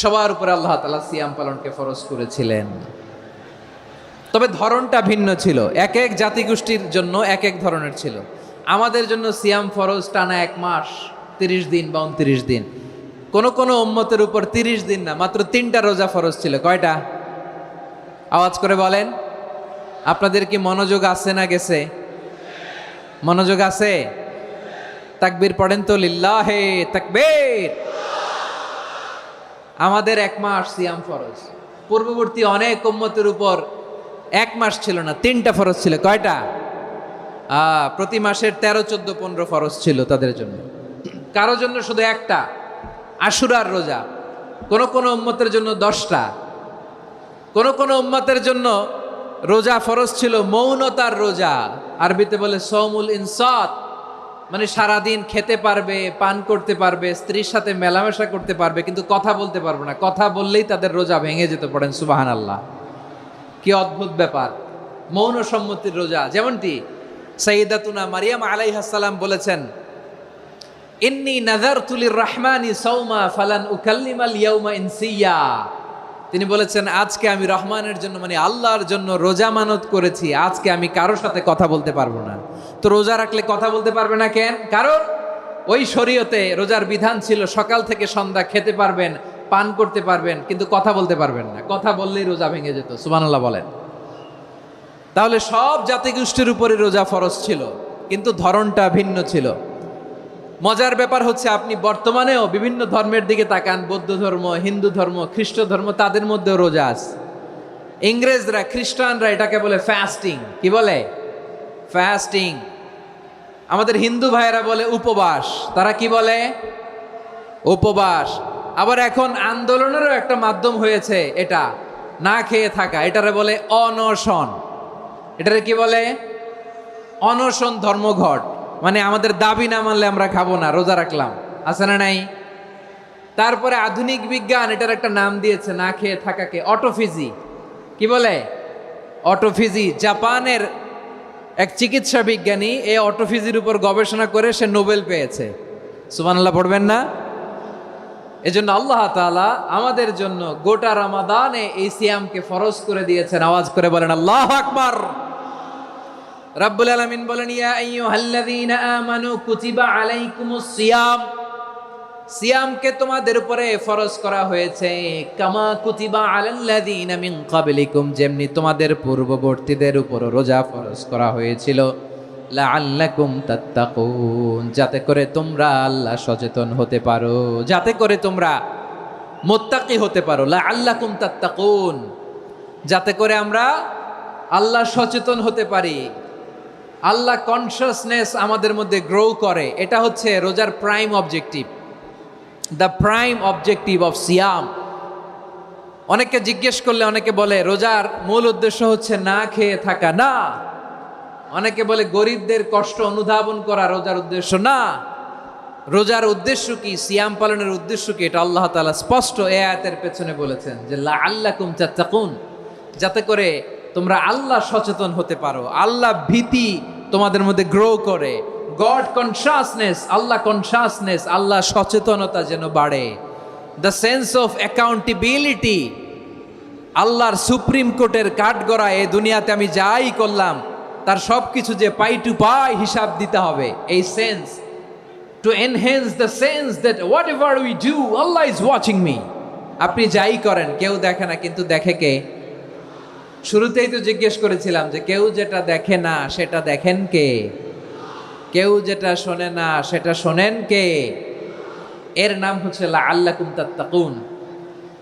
সবার উপরে আল্লাহ তাআলা সিয়াম পালনকে ফরজ করেছিলেন। তবে ধরনটা ভিন্ন ছিল, এক এক জাতিগোষ্ঠীর জন্য এক এক ধরনের ছিল। আমাদের জন্য সিয়াম ফরজ টানা 1 মাস 30 দিন বা 29 দিন। কোন কোন উম্মতের উপর 30 দিন না, মাত্র 3টা রোজা ফরজ ছিল। কয়টা? আওয়াজ করে বলেন। আপনাদের কি মনোযোগ আছে না গেছে? মনোযোগ আছে? তাকবীর পড়েন তো, লিল্লাহে তাকবীর। আমাদের 1 মাস সিয়াম ফরজ, পূর্ববর্তী অনেক উম্মতের উপর 1 মাস ছিল না, 3টা ফরজ ছিল। কয়টা? প্রতি মাসের 13, 14, 15 ফরজ ছিল তাদের জন্য। কারো জন্য শুধু একটা, আশুরার রোজা। কোন কোন উম্মতের জন্য 10টা। কোন কোন উম্মতের জন্য রোজা ফরজ ছিল মৌনতার রোজা, আরবিতে বলে সৌমুল ইনসাত, মানে সারাদিন খেতে পারবে, পান করতে পারবে, স্ত্রীর সাথে মেলামেশা করতে পারবে, কিন্তু কথা বলতে পারবে না। কথা বললেই তাদের রোজা ভেঙে যেতে। পড়েন সুবহানাল্লাহ। কি অদ্ভুত ব্যাপার, মৌন সম্মতির রোজা। যেমনটি সাইয়্যিদাতুনা মারিয়াম আলাইহিস সালাম বলেছেন, ইন্নী নাযারতু লির-রাহমানি সাওমা ফালান উকাল্লিমাল ইয়াওমা ইনসিয়া। তিনি বলেছেন, আজকে আমি রহমানের জন্য, মানে আল্লাহর জন্য রোজা মানত করেছি, আজকে আমি কারোর সাথে কথা বলতে পারবো না। তো রোজা রাখলে কথা বলতে পারবে না কেন? কারণ ওই শরীয়তে রোজার বিধান ছিল সকাল থেকে সন্ধ্যা খেতে পারবেন, পান করতে পারবেন, কিন্তু কথা বলতে পারবেন না। কথা বললেই রোজা ভেঙে যেত। সুবহানাল্লাহ বলেন। তাহলে সব জাতিগোষ্ঠীর উপরে রোজা ফরজ ছিল, কিন্তু ধরনটা ভিন্ন ছিল। মজার ব্যাপার হচ্ছে, আপনি বর্তমানেও বিভিন্ন ধর্মের দিকে তাকান, বৌদ্ধ ধর্ম, হিন্দু ধর্ম, খ্রিস্ট ধর্ম, তাদের মধ্যেও রোজা আছে। ইংরেজরা, খ্রিস্টানরা এটাকে বলে ফাস্টিং। কি বলে? ফাস্টিং। আমাদের হিন্দু ভাইয়েরা বলে উপবাস। তারা কি বলে? উপবাস। আবার এখন আন্দোলনেরও একটা মাধ্যম হয়েছে এটা, না খেয়ে থাকা। এটারে বলে অনশন। এটারে কি বলে? অনশন ধর্মঘট। মানে আমাদের দাবি না মানলে আমরা খাবো না, রোজা রাখলাম। আছে না নাই? তারপরে আধুনিক বিজ্ঞান এটার একটা নাম দিয়েছে না খেয়ে থাকাকে, অটোফিজি। কি বলে? অটোফিজি। জাপানের এক চিকিৎসা বিজ্ঞানী এই অটোফিজির উপর গবেষণা করে সে নোবেল পেয়েছে। সুবহানাল্লাহ পড়বেন না? এজন্য আল্লাহ তাআলা আমাদের জন্য গোটা রমাদানে এই সিয়ামকে ফরজ করে দিয়েছেন। আওয়াজ করে বলেন আল্লাহু আকবার। রাব্বুল আলামিন বলেন, ইয়া আইয়ুহাল্লাযীনা আমানু কুতিবা আলাইকুমুস সিয়াম। সিয়ামকে তোমাদের উপরে ফরজ করা হয়েছে, কামা কুতিবা আলাল্লাযীনা মিন ক্বাবলিকুম, যেমনি তোমাদের পূর্ববর্তীদের উপর রোজা ফরজ করা হয়েছিল, লাআল্লাকুম তাত্তাকুন, যাতে করে তোমরা আল্লাহ সচেতন হতে পারো, যাতে করে তোমরা মুত্তাকি হতে পারো। লাআল্লাকুম তাত্তাকুন, যাতে করে আমরা আল্লাহ সচেতন হতে পারি, আল্লাহ কনসিয়াসনেস আমাদের মধ্যে গ্রো করে। এটা হচ্ছে রোজার prime objective, the prime objective of সিয়াম। অনেকে জিজ্ঞেস করলে অনেকে বলে রোজার মূল উদ্দেশ্য হচ্ছে না খেয়ে থাকা। না। অনেকে বলে গরিবদের কষ্ট অনুধাবন করা রোজার উদ্দেশ্য। না। রোজার উদ্দেশ্য কি, সিয়াম পালনের উদ্দেশ্য কি, এটা আল্লাহ তাআলা স্পষ্ট এই আয়াতের পেছনে বলেছেন যে লাআল্লাকুম তাত্তাকুন, যাতে করে তোমরা আল্লাহ সচেতন হতে পারো, আল্লাহ ভীতি তোমাদের মধ্যে গ্রো করে, গড কনসিয়াসনেস, আল্লাহ কনসিয়াসনেস, আল্লাহ সচেতনতা যেন বাড়ে, দ্য সেন্স অফ অ্যাকাউন্টেবিলিটি আল্লাহর সুপ্রিম কোর্টের কাঠগড়া এই দুনিয়াতে আমি যাই করলাম তার সব কিছু যে পাই টু পাই হিসাব দিতে হবে, এই sense, to enhance the sense that what ever we do Allah is watching me. আপনি যাই করেন কেউ দেখে না, কিন্তু দেখে কে? শুরুতেই তো জিজ্ঞেস করেছিলাম যে কেউ যেটা দেখে না সেটা দেখেন কে? কেউ যেটা শোনে না সেটা শোনেন কে? এর নাম হচ্ছে লাআল্লাকুম তাত্তাকুন,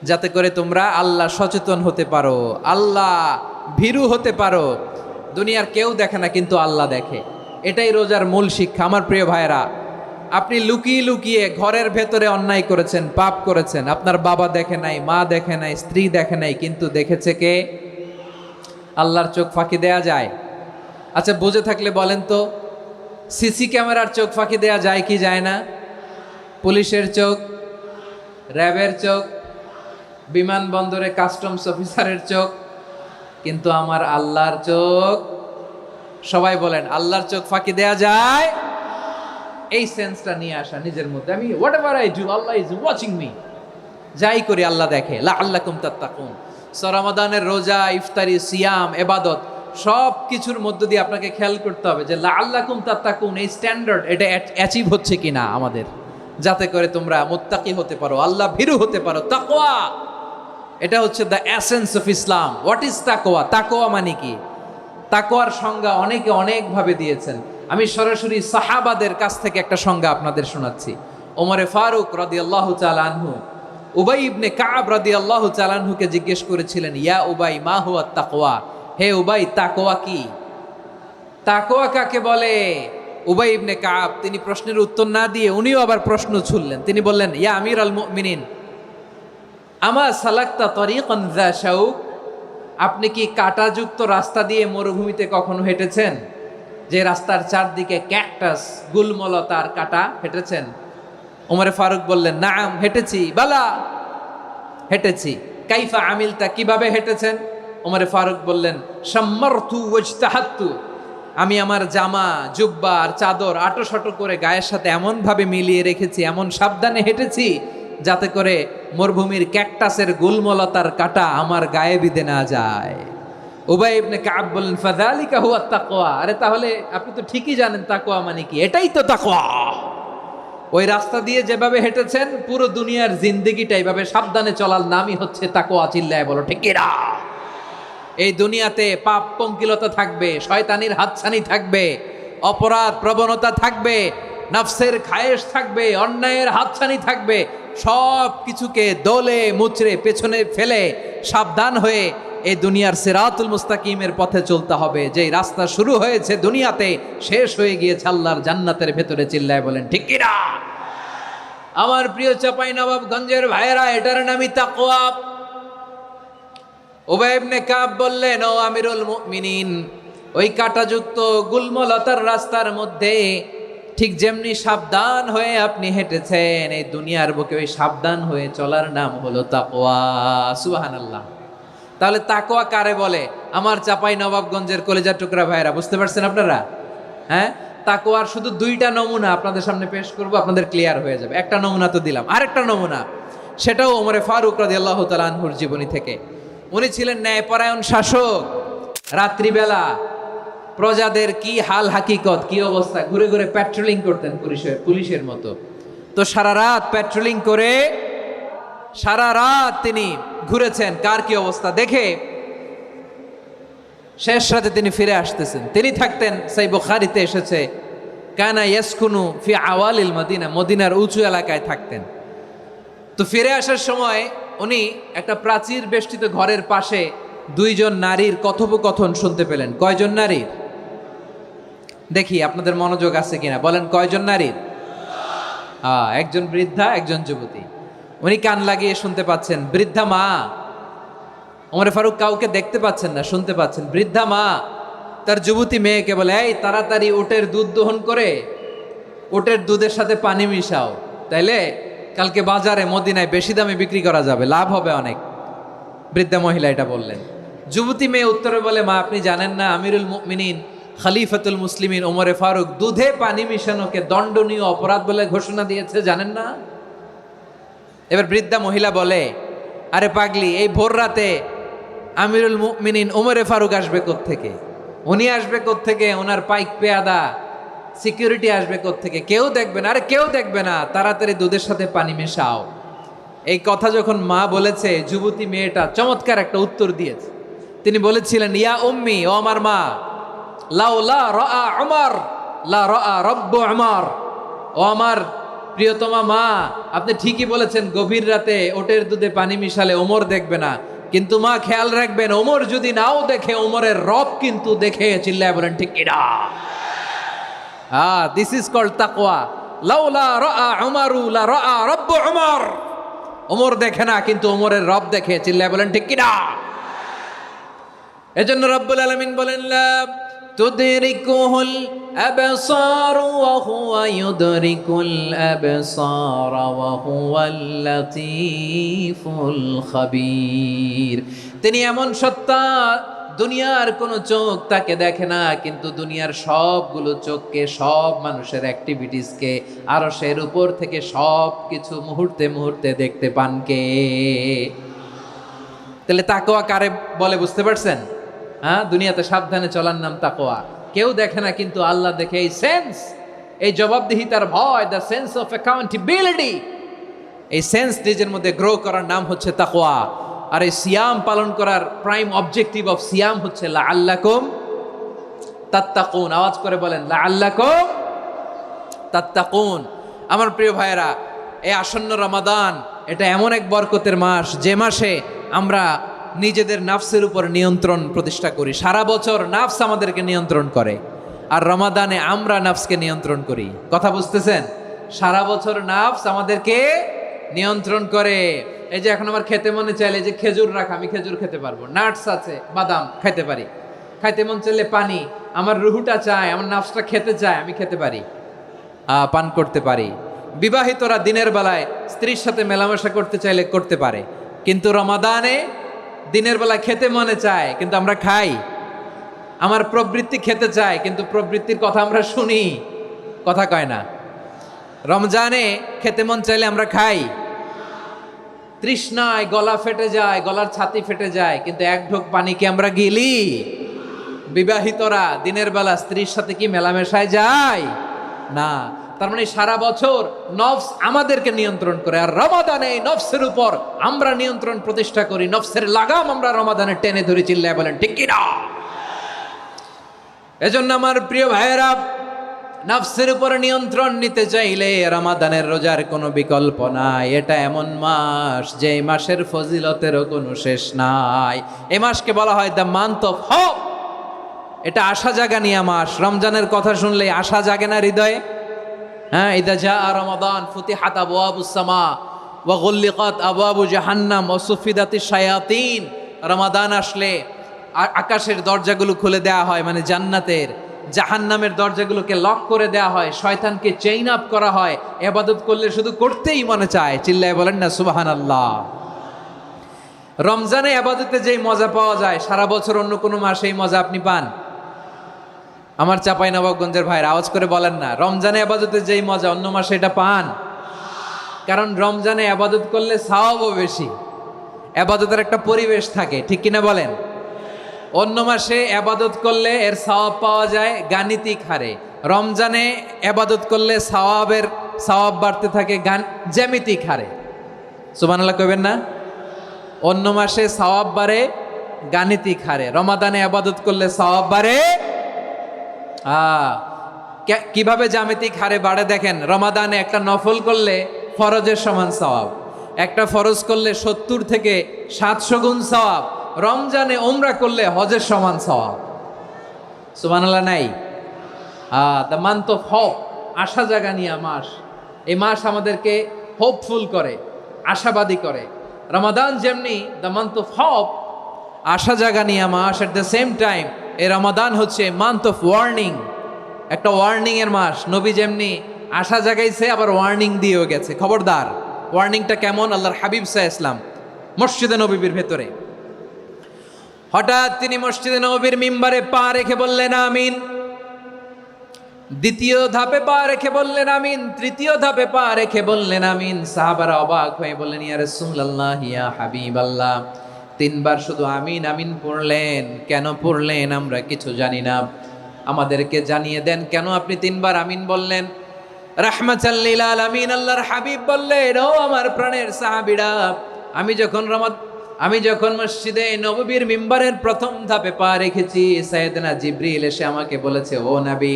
যাতে করে তোমরা আল্লাহ সচেতন হতে পারো, আল্লাহ ভীরু হতে পারো। দুনিয়ার কেউ দেখে না, কিন্তু আল্লাহ দেখে। এটাই রোজার মূল শিক্ষা। আমার প্রিয় ভাইরা, আপনি লুকিয়ে লুকিয়ে ঘরের ভেতরে অন্যায় করেছেন, পাপ করেছেন, আপনার বাবা দেখে নাই, মা দেখে নাই, স্ত্রী দেখে নাই, কিন্তু দেখেছে কে? আল্লাহর চোখ ফাঁকি দেয়া যায়? আচ্ছা, বুঝে থাকলে বলেন তো, সিসি ক্যামেরার চোখ ফাঁকি দেয়া যায় কি যায় না? পুলিশের চোখ, র্যাবের চোখ, বিমানবন্দরে কাস্টমস অফিসারের চোখ, কিন্তু আমার আল্লাহর চোখ? সবাই বলেন, আল্লাহর চোখ ফাঁকি দেয়া যায়? এই সেন্সটা নিয়ে আসা নিজের মধ্যে, আমি what ever I do Allah is watching me, যাই করি আল্লাহ দেখে। লাআল্লাকুম তাত্তাকুন। রমাদানের রোজা, ইফতারি, সিয়াম, ইবাদত সব কিছুর মধ্য দিয়ে আপনাকে খেয়াল করতে হবে যে লাআল্লাকুম তাত্তাকুন এই স্ট্যান্ডার্ড এটা অ্যাচিভ হচ্ছে কিনা আমাদের, যাতে করে তোমরা মুত্তাকি হতে পারো, আল্লাহ ভীরু হতে পারো। তাকওয়া, এটা হচ্ছে the essence of Islam. What is তাকওয়া? তাকওয়া মানে কি? তাকওয়ার সংজ্ঞা অনেকে অনেকভাবে দিয়েছেন। আমি সরাসরি সাহাবাদের কাছ থেকে একটা সংজ্ঞা আপনাদের শোনাচ্ছি। ওমরে ফারুক রাদিয়াল্লাহু তাআলা আনহু উবাই ইবনে কাব রাদিয়াল্লাহু তাআলা আনহুকে জিজ্ঞেস করেছিলেন, ইয়া উবাই মা হুয়া তাকওয়া? হে উবাই, তাকওয়া কি? তাকওয়া কাকে বলে? উবাই ইবনে কাব তিনি প্রশ্নের উত্তর না দিয়ে উনিও আবার প্রশ্ন ছুড়লেন। তিনি বললেন, ইয়া আমিরাল মুমিনিন, আমা সালাকতা তরিকান যা শাউক? আপনি কি কাঁটাযুক্ত রাস্তা দিয়ে মরুভূমিতে কখনো হেঁটেছেন? যে রাস্তার চারদিকে ক্যাকটাস, গুলমলতার কাঁটা, হেঁটেছেন? ওমরে ফারুক বললেন, নাম, হেঁটেছি। বালা, হেঁটেছি। কাইফা আমিলতা, কিভাবে হেঁটেছেন? ওমরে ফারুক বললেন, শাম্মারতু ওয়াজতাহাত্তু, আমি আমার জামা, জুব্বা আর চাদর আটোসাটো করে গায়ের সাথে এমন ভাবে মিলিয়ে রেখেছি, এমন সাবধানে হেঁটেছি যাতে করে মরুভূমির ক্যাকটাসের গুলমলতার কাঁটা আমার গায়ে বিঁধে না যায়। উবাই ইবনে কাব বললেন, ফাযালিকা হুয়া তাকওয়া। আরে তাহলে আপনি তো ঠিকই জানেন তাকওয়া মানে কি, এটাই তো তাকওয়া। ওই রাস্তা দিয়ে যেভাবে হেঁটেছেন পুরো দুনিয়ার জিন্দেগিটা এইভাবে সাবধানে চলার নামই হচ্ছে তাকওয়া। চিল্লায় বলো ঠিক কিনা? এই দুনিয়াতে পাপ পঙ্কিলতা থাকবে, শয়তানির হাতছানি থাকবে, অপরাধ প্রবণতা থাকবে, নফসের খায়েশ থাকবে, অন্যায়ের হাতছানি থাকবে। সব কিছুকে দোলে মুচড়ে পেছনে ফেলে সাবধান হয়ে এই দুনিয়ার সিরাতুল মুস্তাকিমের পথে চলতে হবে। যেই রাস্তা শুরু হয়েছে দুনিয়াতে, শেষ হয়ে গিয়েছে আল্লাহর জান্নাতের ভেতরে। চিল্লায় বলেন ঠিক কিনা? আমার প্রিয় চাঁপাইনবাবগঞ্জের ভাইয়েরা, এটার নামই তাকওয়া। উবাই ইবনে কাব বললেন, ও আমিরুল মুমিনিন, ওই কাঁটাযুক্ত গুলমলতার রাস্তার মধ্যে ঠিক যেমনি সাবধান হয়ে আপনি হেঁটেছেন, এই দুনিয়ার বুকে ওই সাবধান হয়ে চলার নাম হলো তাকওয়া। সুবহানাল্লাহ। তাহলে তাকওয়া কারে বলে? আমার চাঁপাইনবাবগঞ্জের কলেজার টুকরা ভাইয়েরা, বুঝতে পারছেন আপনারা? হ্যাঁ, তাকওয়ার শুধু দুইটা নমুনা আপনাদের সামনে পেশ করব, আপনাদের ক্লিয়ার হয়ে যাবে। একটা নমুনা তো দিলাম, আরেকটা নমুনা, সেটাও ওমরে ফারুক রাদিয়াল্লাহু তাআলা আনহুর জীবনী থেকে। উনি ছিলেন ন্যায়পরায়ণ শাসক। রাত্রিবেলা প্রজাদের কি হাল হাকিকত, কি অবস্থা, ঘুরে ঘুরে প্যাট্রোলিং করতেন পুলিশের মতো। তো সারা রাত প্যাট্রোলিং করে সারা রাত তিনি ঘুরেছেন কার কি অবস্থা দেখে। শেষ রাতে তিনি ফিরে আসতেছেন। তিনি থাকতেন, সেই বুখারীতে এসেছে, কানা ইয়াসকুনু ফি আওয়ালিল মদিনা, মদিনার উঁচু এলাকায় থাকতেন। তো ফিরে আসার সময় উনি একটা প্রাচীর বেষ্টিত ঘরের পাশে দুইজন নারীর কথোপকথন শুনতে পেলেন। কয়জন নারীর? দেখি আপনাদের মনোযোগ আছে কিনা, বলেন কয়জন নারীর? একজন বৃদ্ধা, একজন যুবতী। উনি কান লাগিয়ে শুনতে পাচ্ছেন। বৃদ্ধা মা, ওমর ফারুক কাউকে দেখতে পাচ্ছেন না, শুনতে পাচ্ছেন। বৃদ্ধা মা তার যুবতী মেয়েকে বলে, এই তাড়াতাড়ি উটের দুধ দহন করে উটের দুধের সাথে পানি মিশাও, তাইলে কালকে বাজারে মদিনায় বেশি দামে বিক্রি করা যাবে, লাভ হবে অনেক। বৃদ্ধা মহিলা এটা বললেন। যুবতী মেয়ে উত্তরে বলে, মা আপনি জানেন না আমিরুল মুমিনিন খলিফাতুল মুসলিমিন ওমরে ফারুক দুধে পানি মিশানোকে দণ্ডনীয় অপরাধ বলে ঘোষণা দিয়েছে, জানেন না? এবার বৃদ্ধা মহিলা বলে, আরে পাগলি, এই ভোর রাতে আমিরুল মুমিনিন ওমরে ফারুক আসবে কোত্থেকে? উনি আসবে কোত্থেকে? ওনার পাইক পেয়াদা সিকিউরিটি আসবে কোত্থেকে? কেউ দেখবে না। আরে কেউ দেখবে না, তাড়াতাড়ি দুধের সাথে পানি মেশাও। এই কথা যখন মা বলেছে, যুবতী মেয়েটা চমৎকার একটা উত্তর দিয়েছে। তিনি বলেছিলেন, ইয়া উম্মি, ও আমার মা, লাউলা রাআ উমর লা রাআ রব্বু উমর। ও আমার প্রিয়তমা মা, আপনি ঠিকই বলেছেন, গভীর রাতে ওটের দুধে পানি মিশালে ওমর দেখবে না, কিন্তু মা খেয়াল রাখবেন, ওমর যদি নাও দেখে, ওমরের রব কিন্তু দেখে। চিল্লায় বলেন ঠিক কিনা? দিস ইজ কল্ড তাকওয়া। লাউলা রাআ উমরু লা রাআ রব্বু উমর। ওমর দেখে না, কিন্তু ওমরের রব দেখে। চিল্লায় বলেন ঠিক কিনা? এজন্য রব্বুল আলামিন বলেন, লা তুদরিকুহুল আবসার ওয়া হুয়া ইউদরিকুল আবসার ওয়া হুয়াল লাতীফুল খাবীর। তিনি এমন সত্তা, দুনিয়ার কোনো চোখ তাকে দেখে না, কিন্তু দুনিয়ার সবগুলো চোখকে, সব মানুষের অ্যাক্টিভিটিসকে, আরশের উপর থেকে সব কিছু মুহূর্তে মুহূর্তে দেখতে পান কে? তাহলে তাকওয়া কারে বলে বুঝতে পারছেন? দুনিয়াতে সাবধানে চলার নাম তাকওয়া। কেউ দেখে না, কিন্তু আল্লাহ দেখে। এই সেন্স, এই জবাবদিহিতার ভয়, দ্য সেন্স অফ অ্যাকাউন্টেবিলিটি, এই সেন্স নিজের মধ্যে গ্রো করার নাম হচ্ছে তাকওয়া। আর এই সিয়াম পালন করার প্রাইম অবজেক্টিভ অফ সিয়াম হচ্ছে লাআল্লাকুম তাত্তাকুন। আওয়াজ করে বলেন, লাআল্লাকুম তাত্তাকুন। আমার প্রিয় ভাইয়েরা, এই আসন্ন রমাদান, এটা এমন এক বরকতের মাস, যে মাসে আমরা নিজেদের নাফসের উপর নিয়ন্ত্রণ প্রতিষ্ঠা করি। সারা বছর নাফস আমাদেরকে নিয়ন্ত্রণ করে, আর রমাদানে আমরা নাফসকে নিয়ন্ত্রণ করি। কথা বুঝতেছেন? সারা বছর নাফস আমাদেরকে নিয়ন্ত্রণ করে। এই যে এখন আমার খেতে মনে চাইলে যে খেজুর রাখ, আমি খেজুর খেতে পারবো, নাটস আছে, বাদাম খাইতে পারি। খাইতে মন চাইলে পানি, আমার রুহুটা চায়, আমার নাফসটা খেতে চায়, আমি খেতে পারি, পান করতে পারি। বিবাহিতরা দিনের বেলায় স্ত্রীর সাথে মেলামেশা করতে চাইলে করতে পারে, কিন্তু রমাদানে দিনের বেলা খেতে মনে চায়, কিন্তু আমরা খাই। আমার প্রবৃত্তি খেতে চায়, কিন্তু প্রবৃত্তির কথা আমরা শুনি, কথা কয় না। রমজানে খেতে মন চাইলে আমরা খাই, তৃষ্ণায় গলা ফেটে যায়, গলার ছাতি ফেটে যায়, কিন্তু এক ঢোক পানি কি আমরা গিলি? বিবাহিতরা দিনের বেলা স্ত্রীর সাথে কি মেলামেশায় যায়? না। তার মানে সারা বছর নফস আমাদেরকে নিয়ন্ত্রণ করে, আর রমাদানে এই নফসের উপর আমরা নিয়ন্ত্রণ প্রতিষ্ঠা করি। নফসের লাগাম আমরা রমাদানে টেনে ধরে। চিল্লায় বলেন ঠিক কিনা? এজন্য আমার প্রিয় ভাইয়েরা, নফসের উপর নিয়ন্ত্রণ নিতে চাইলে রমাদানের রোজার কোনো বিকল্প নাই। এটা এমন মাস, যে মাসের ফজিলতেরও কোনো শেষ নাই। এই মাসকে বলা হয় দ্য মান্থ অফ হোপ। এটা আশা জাগানিয়া মাস। রমজানের কথা শুনলে আশা জাগে না হৃদয়ে? ইদা জাআ রমাদান ফুতিহাত আবওয়াবুস সামা ওয়া গুল্লিকাত আবওয়াবু জাহান্নাম ওয়া সুফিদাতিশ শায়াতিন। রমাদান আসলে আকাশের দরজাগুলো খুলে দেওয়া হয়, মানে জান্নাতের। জাহান্নামের দরজাগুলোকে লক করে দেওয়া হয়, শয়তানকে চেইন আপ করা হয়। ইবাদত করলে শুধু করতেই মনে চায়। চিল্লায় বলেন না সুবহানাল্লাহ। রমজানে ইবাদতে যেই মজা পাওয়া যায়, সারা বছর অন্য কোনো মাসে এই মজা আপনি পান? আমার চাঁপাইনবাবগঞ্জের ভাইরা আওয়াজ করে বলেন না, রমজানে ইবাদতে যেই মজা অন্য মাসে এটা পান? কারণ রমজানে ইবাদত করলে সওয়াবও বেশি, ইবাদতের একটা পরিবেশ থাকে, ঠিক কিনা বলেন? অন্য মাসে ইবাদত করলে এর সওয়াব পাওয়া যায় গাণিতিক হারে, রমজানে ইবাদত করলে সওয়াব বাড়তে থাকে জ্যামিতিক হারে। সুবহানাল্লাহ কইবেন না? অন্য মাসে সওয়াব বাড়ে গাণিতিক হারে, রমাদানে ইবাদত করলে সওয়াব বাড়ে কিভাবে জ্যামিতিক হারে বাড়ে দেখেন। রমাদানে একটা নফল করলে ফরজের সমান সওয়াব, একটা ফরজ করলে 70 থেকে 700 গুণ সওয়াব। রমজানে উমরা করলে হজের সমান সওয়াব। সুবহানাল্লাহ নাই? দ্য মান্থ অফ হোপ, আশা জাগানিয়া মাস। এই মাস আমাদেরকে হোপফুল করে, আশাবাদী করে। রমাদান যেমনি দ্য মান্থ অফ হোপ, আশা জাগানিয়া মাস, এট দ্য সেম টাইম এই রমাদান হচ্ছে মান্থ অফ ওয়ার্নিং, একটা ওয়ার্নিং এর মাস। নবী যেমনি আশা জাগাইছে, আবার ওয়ার্নিং দিয়েও গেছে, খবরদার। ওয়ার্নিংটা কেমন? আল্লাহর হাবিব সাল্লাল্লাহু আলাইহি ওয়াসাল্লাম মসজিদে নববীর ভেতরে, হঠাৎ তিনি মসজিদে নববীর মিম্বারে পা রেখে বললেন আমিন। দ্বিতীয় ধাপে পা রেখে বললেন আমিন, তৃতীয় ধাপে পা রেখে বললেন আমিন। সাহাবারা অবাক হয়ে বললেন, ইয়া রাসূলুল্লাহ, ইয়া হাবিবাল্লাহ, তিনবার শুধু আমিন আমিন পড়লেন। কেন পড়লেন আমরা কিছু জানি না, আমাদেরকে জানিয়ে দেন কেন আপনি তিনবার আমিন বললেন। রাহমাতাল লিল আলামিন আল্লাহর হাবিব বললেন, ও আমার প্রাণের সাহাবীরা, আমি যখন মসজিদে নববীর মিম্বারের প্রথম ধাপে পা রেখেছি, সাইয়েদনা জিবরিল এসে আমাকে বলেছে, ও নবী,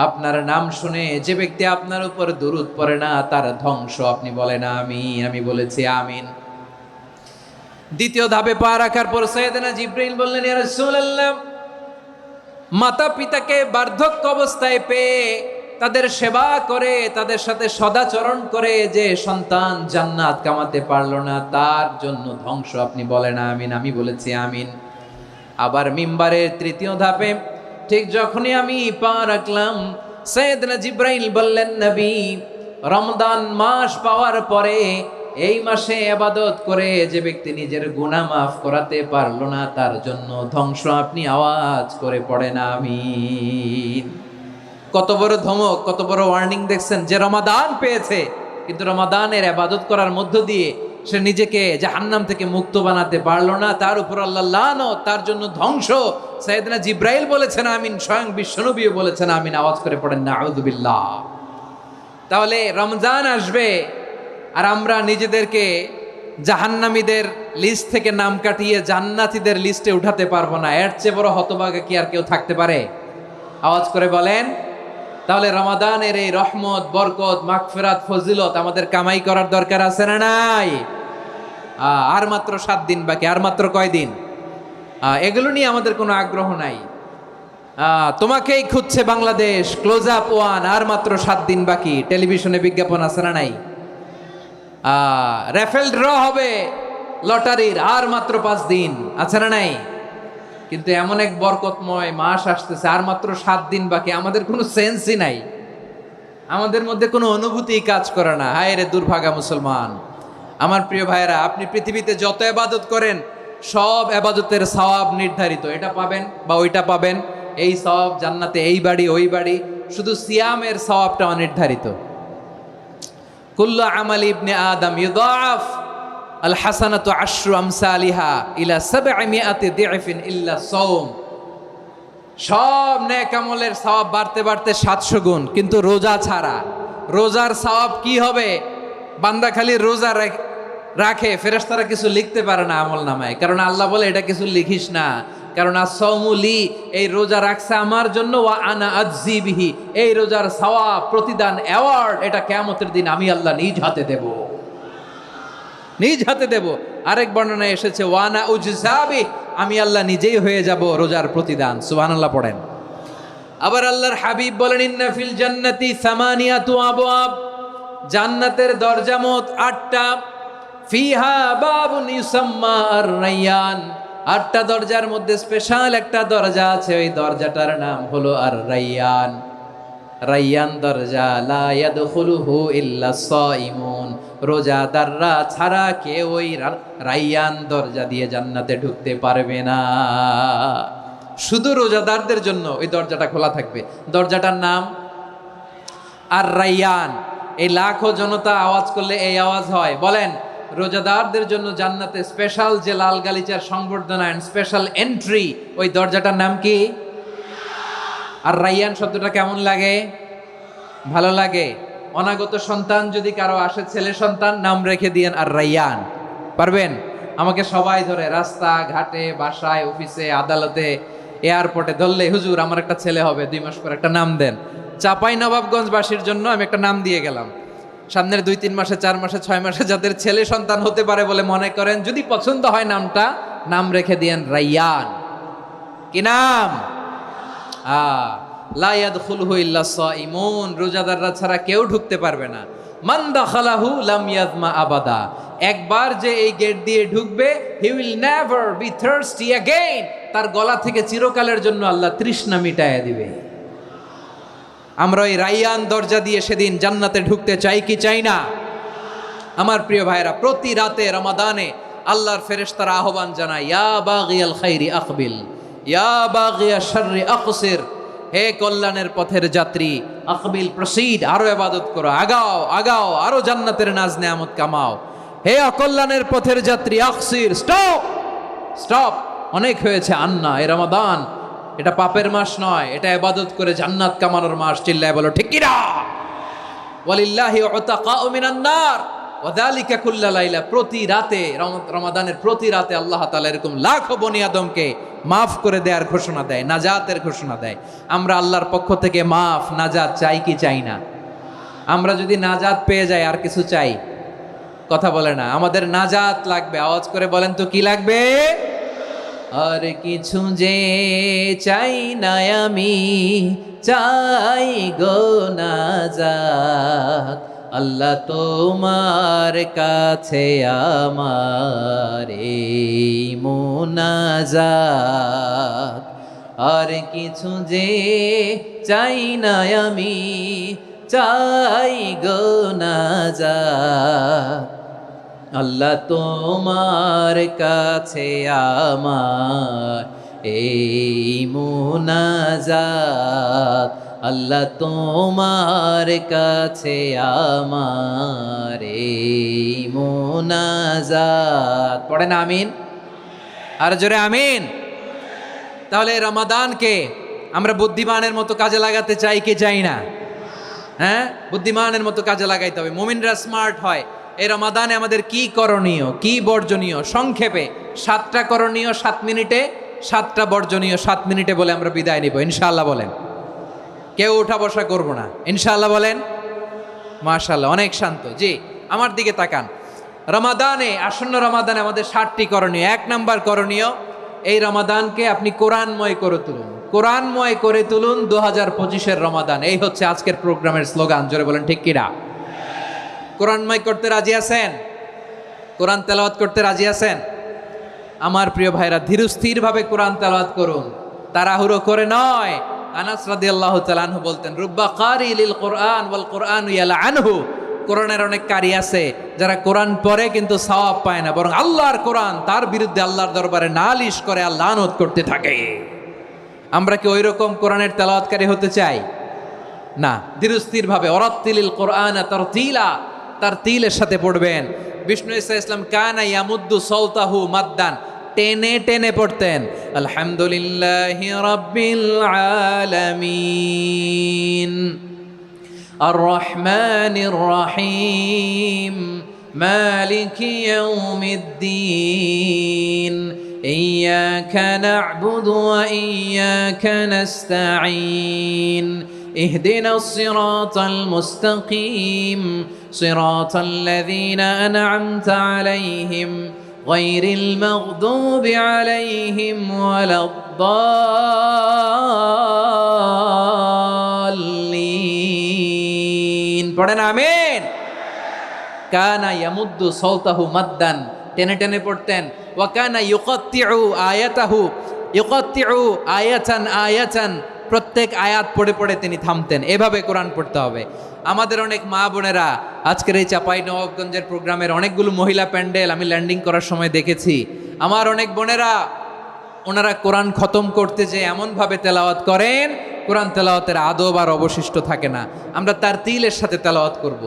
আপনার নাম শুনে যে ব্যক্তি আপনার উপর দুরূদ পড়ে না তার ধ্বংস। আপনি বলেন আমিন। আমি বলেছি আমিন। দ্বিতীয় ধাপে পা রাখার পর সাইয়েদনা জিবরিল বললেন, ইয়া রাসূলুল্লাহ, মাতা পিতাকে বার্ধক্য অবস্থায় পেয়ে তাদের সেবা করে, তাদের সাথে সদাচরণ করে যে সন্তান জান্নাত কামাতে পারলো না তার জন্য ধ্বংস। আপনি বলেন আমিন। আমি বলেছি আমিন। আবার মিম্বারের তৃতীয় ধাপে ঠিক যখনই আমি পা রাখলাম, সাইয়েদনা জিবরাইল বললেন, নবী, রমজান মাস পাওয়ার পরে এই মাসে ইবাদত করে যে ব্যক্তি নিজের গুনাহ মাফ করাতে পারলো না তার জন্য ধ্বংস। আপনি আওয়াজ করে পড়েন আমিন। কত বড় ধমক, কত বড় ওয়ার্নিং দেখছেন, যে রমাদান পেয়েছে কিন্তু রমাদানের ইবাদত করার মধ্য দিয়ে সে নিজেকে জাহান্নাম থেকে মুক্ত বানাতে পারলো না, তার উপর আল্লাহ লানত, তার জন্য ধ্বংস। সাইয়েদনা জিবরাইল বলেছেন আমিন, স্বয়ং বিশ্বনবীও বলেছেন আমিন। আওয়াজ করে পড়েন নাউযুবিল্লাহ। তাহলে রমজান আসবে আর আমরা নিজেদেরকে জাহান্নামীদের লিস্ট থেকে নাম কাটিয়ে জান্নাতীদের লিস্টে উঠাতে পারবো না। এর চেয়ে বড় হতভাগা কি আর কেউ থাকতে পারে? আওয়াজ করে বলেন। তাহলে রমাদানের এই রহমত, বরকত, মাগফিরাত, ফজিলত আমাদের কামাই করার দরকার আছে না নাই? আর মাত্র 7 দিন বাকি। আর মাত্র কয় দিন? এগুলো নিয়ে আমাদের কোনো আগ্রহ নাই। তোমাকেই খুঁজছে বাংলাদেশ, ক্লোজ আপ ওয়ান, আর মাত্র 7 দিন বাকি। টেলিভিশনে বিজ্ঞাপন আছে না নাই? রেফেল ড্র হবে লটারির, আর মাত্র 5 দিন, আছে না নাই? কিন্তু এমন এক বরকতময় মাস আসতেছে, আর মাত্র 7 দিন বাকি। আমাদের কোনো সেন্সই নাই, আমাদের মধ্যে কোনো অনুভূতি কাজ করে না। হায় রে দুর্ভাগা মুসলমান। আমার প্রিয় ভাইয়েরা, আপনি পৃথিবীতে যত ইবাদত করেন সব ইবাদতের সওয়াব নির্ধারিত। এটা পাবেন বা ওইটা পাবেন, এই সওয়াব জান্নাতে, এই বাড়ি ওই বাড়ি। শুধু সিয়ামের সওয়াবটা অনির্ধারিত। কুল্লু আমাল ইবনে আদম ইউদাআফ আল হাসানাতু আশরু আমসালিহা ইলা 700 দি'ফিন ইল্লা সাওম। সব নেক আমলের সওয়াব বাড়তে বাড়তে 700 গুণ, কিন্তু রোজা ছাড়া। রোজার সওয়াব কি হবে? বান্দা খালি রোজা রাখে, ফেরেশতারা কিছু লিখতে পারে না আমল নামায়, কারণ আল্লাহ বলে এটা কিছু লিখিস না, কারণ as-সাওমু লি, এই রোজা রাখছে আমার জন্য, ওয়া আনা আজজি বিহি, এই রোজার সওয়াব, প্রতিদান, অ্যাওয়ার্ড এটা কিয়ামতের দিন আমি আল্লাহ নিজ হাতে দেব, নিজ হাতে দেব। আরেক বর্ণনায় এসেছে ওয়ানা উজজাবি, আমি আল্লাহ নিজেই হয়ে যাব রোজার প্রতিদান। সুবহানাল্লাহ পড়েন। আবার আল্লাহর হাবিব বলেন, ইন্না ফিল জান্নাতি সামানিয়াতু আবওয়াব, জান্নাতের দরজা মোট 8টা। ফিহা বাবুন ইউসাম্মা আর-রায়্যান, 8টা দরজার মধ্যে স্পেশাল একটা দরজা আছে, ওই দরজাটার নাম হলো আর-রায়্যান। রায়্যান দরজা, লা ইয়াদখুলুহু ইল্লা সাইমুন, রোজাদাররা ছাড়া কেউ ওই রায়্যান দরজা দিয়ে জান্নাতে ঢুকতে পারবে না। শুধু রোজাদারদের জন্য ওই দরজাটা খোলা থাকবে। দরজাটার নাম আর-রায়্যান। এই লাখো জনতা আওয়াজ করলে এই আওয়াজ হয়। বলেন, রোজাদারদের জন্য জান্নাতে স্পেশাল যে লাল গালিচার সংবর্ধনা এন্ড স্পেশাল এন্ট্রি, ওই দরজাটার নাম কি? আর রায়্যান শব্দটা কেমন লাগে? ভালো লাগে। অনাগত সন্তান যদি কারো আসে, ছেলে সন্তান, নাম রেখে দিয়েন আর রায়্যান। পারবেন? আমাকে সবাই ধরে রাস্তা ঘাটে, বাসায়, অফিসে, আদালতে, এয়ারপোর্টে ধরলে, হুজুর আমার একটা ছেলে হবে 2 মাস পর, একটা নাম দেন। চাঁপাইনবাবগঞ্জবাসীর জন্য আমি একটা নাম দিয়ে গেলাম। সামনের 2-3 মাসে, 4 মাসে, 6 মাসে যাদের ছেলে সন্তান হতে পারে বলে মনে করেন, যদি পছন্দ হয় নামটা, নাম রেখে দিয়েন রায়্যান। কি নাম? লা ইয়াদখুলুহু ইল্লা সাইমুন, রোজাদাররা ছাড়া কেউ ঢুকতে পারবে না। মান দাখালাহু লাম ইয়াজমা আবাদা, একবার যে এই গেট দিয়ে ঢুকবে, he will never be thirsty again, তার গলা থেকে চিরকালের জন্য আল্লাহ তৃষ্ণা মিটায়া দিবে। আমরা ওই রায়্যান দরজা দিয়ে সেদিন জান্নাতে ঢুকতে চাই কি চাই না? আমার প্রিয় ভাইরা, প্রতি রাতে রমাদানে আল্লাহর ফেরেশতারা আহ্বান জানায়, ইয়া বাগিয়াল খাইরি আকবিল, ইয়া বাগিয়া শাররি আকসির, হে কল্যাণের পথের যাত্রী, আকবিল, প্রসিড, আরো ইবাদত করো, আগাও আগাও, আরো জান্নাতের নাজ নেয়ামত কামাও। হে অকল্যাণের পথের যাত্রী, আকসির, স্টপ, স্টপ, অনেক হয়েছে। আন্না, এ রমাদান এটা পাপের মাস নয়, এটা ইবাদত করে জান্নাত কামানোর মাস। চিল্লায় বলো ঠিক কিনা? ওয়ালিল্লাহি উতাকাউ মিনান নার ওয়া যালিকা কুল্লা লাইলা। প্রতি রাতে, রমাদানের প্রতি রাতে আল্লাহ তাআলা এরকম লাখো বনি আদমকে মাফ করে দেওয়ার ঘোষণা দেয়, নাজাতের ঘোষণা দেয়। আমরা আল্লাহর পক্ষ থেকে মাফ, নাজাত চাই কি চাই না? আমরা যদি নাজাত পেয়ে যাই আর কিছু চাই? কথা বলে না। আমাদের নাজাত লাগবে। আওয়াজ করে বলেন তো কি লাগবে? আর কিছু যে চাই না আমি, চাই গো নাজাত। আল্লাহ তোমার কাছে আমার এই মুনাজাত। আর কিছু যে চাই না আমি, চাই গো নাজাত। আল্লাহ তোমার কাছে আমার এই মুনাজাত। আল্লাহ তোমার কাছে আমার এই মুনাজাত। পড়েন আমিন, আর জোরে আমিন। তাহলে রমাদানকে আমরা বুদ্ধিমানের মতো কাজে লাগাতে চাই কি চাই না? হ্যাঁ, বুদ্ধিমানের মতো কাজে লাগাইতে হবে। মুমিনরা স্মার্ট হয়। এই রমাদানে আমাদের কি করণীয়, কি বর্জনীয়? সংক্ষেপে 7টা করণীয় 7 মিনিটে, 7টা বর্জনীয় 7 মিনিটে বলে আমরা বিদায় নিব ইনশাআল্লাহ। বলেন, কেউ উঠা বসা করবো না ইনশাআল্লাহ। বলেন মাশাআল্লাহ, অনেক শান্ত। জি, আমার দিকে তাকান। রমাদানে, আসন্ন রমাদানে আমাদের 7টি করণীয়। 1 নাম্বার করণীয়, এই রমাদানকে আপনি কোরআনময় করে তুলুন। কোরআনময় করে তুলুন 2025-এর রমাদান। এই হচ্ছে আজকের প্রোগ্রামের স্লোগান। জোরে বলেন ঠিক কিনা? কোরআনময় করতে রাজি আছেন? কোরআন তেলাওয়াত করতে রাজি আছেন? আমার প্রিয় ভাইরা, ধীরস্থিরভাবে কোরআন তেলাওয়াত করুন, তাড়াহুড়ো করে নয়। আনাস রাদিয়াল্লাহু তাআলা আনহু বলতেন, রুব্বা কারি লিল কোরআন ওয়াল কোরআনু ইয়ালআনহু। কোরআনের অনেক কারি আছে যারা কোরআন পড়ে কিন্তু সওয়াব পায় না, বরং আল্লাহর কোরআন তার বিরুদ্ধে আল্লাহর দরবারে নালিশ করে আর লানত করতে থাকে। আমরা কি ওই রকম কোরআনের তেলাওয়াতকারী হতে চাই? না। ধীরস্থিরভাবে, ওয়ারাত্তিলিল কোরআনা তারতিলা, তার তিলের সাথে পড়বেন। বিষ্ণু ইসা ইসলাম কানা ইয়ামুদ্দু সাওতাহু মাদ্দান, টেনে টেনে পড়তেন। আলহামদুলিল্লাহি রাব্বিল আলামিন আর রহমানির রহিম মালিকি ইয়াউমিদ্দিন ইয়্যাকা না'বুদু ওয়া ইয়্যাকা নাস্তাঈন اهدنا الصراط المستقيم صراط الذين أنعمت عليهم غير المغضوب عليهم ولا الضالين পড়েন আমিন। কানা ইয়ামুদ্দু সাওতাহু মাদ্দান, টেনে টেনে পড়তেন। ওয়া কানা ইউকাত্তিউ আয়াতাহু, ইউকাত্তিউ আয়াতান আয়াতান, প্রত্যেক আয়াত পড়ে পড়ে তিনি থামতেন। এভাবে কোরআন পড়তে হবে। আমাদের অনেক মা বোনেরা, আজকের এই চাঁপাইনবাবগঞ্জের প্রোগ্রামের অনেকগুলো মহিলা প্যান্ডেল আমি ল্যান্ডিং করার সময় দেখেছি। আমার অনেক বোনেরা, ওনারা কোরআন খতম করতে যে এমনভাবে তেলাওয়াত করেন, কোরআন তেলাওয়াতের আদব আর অবশিষ্ট থাকে না। আমরা তার তিলের সাথে তেলাওয়াত করব,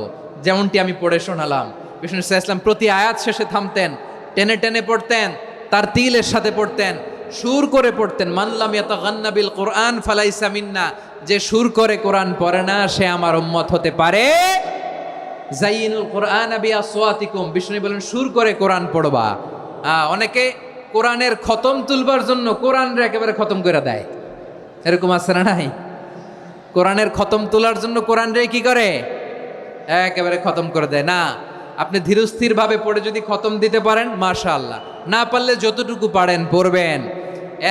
যেমনটি আমি পড়ে শোনালাম। বিষ্ণু ইসলাম প্রতি আয়াত শেষে থামতেন, টেনে টেনে পড়তেন, তার তিলের সাথে পড়তেন, সুর করে পড়তেন। মানলাম ইয়াতাগান্না বিল কোরআন ফালাইসা মিন্না, যে সুর করে কোরআন পড়ে না সে আমার উম্মত হতে পারে। জাইনুল কোরআন বিআসওয়াতিকুম, বিষ্ণু বলেন সুর করে কোরআন পড়বা। অনেকে কোরআনের খতম তুলবার জন্য কোরআনরে একেবারে খতম করে দেয়, এরকম আছে না নাই? কোরআনের খতম তোলার জন্য কোরআনরে কি করে? একেবারে খতম করে দেয় না। আপনি ধীরস্থিরভাবে পড়ে যদি খতম দিতে পারেন মাশাআল্লাহ, না পারলে যতটুকু পারেন পড়বেন।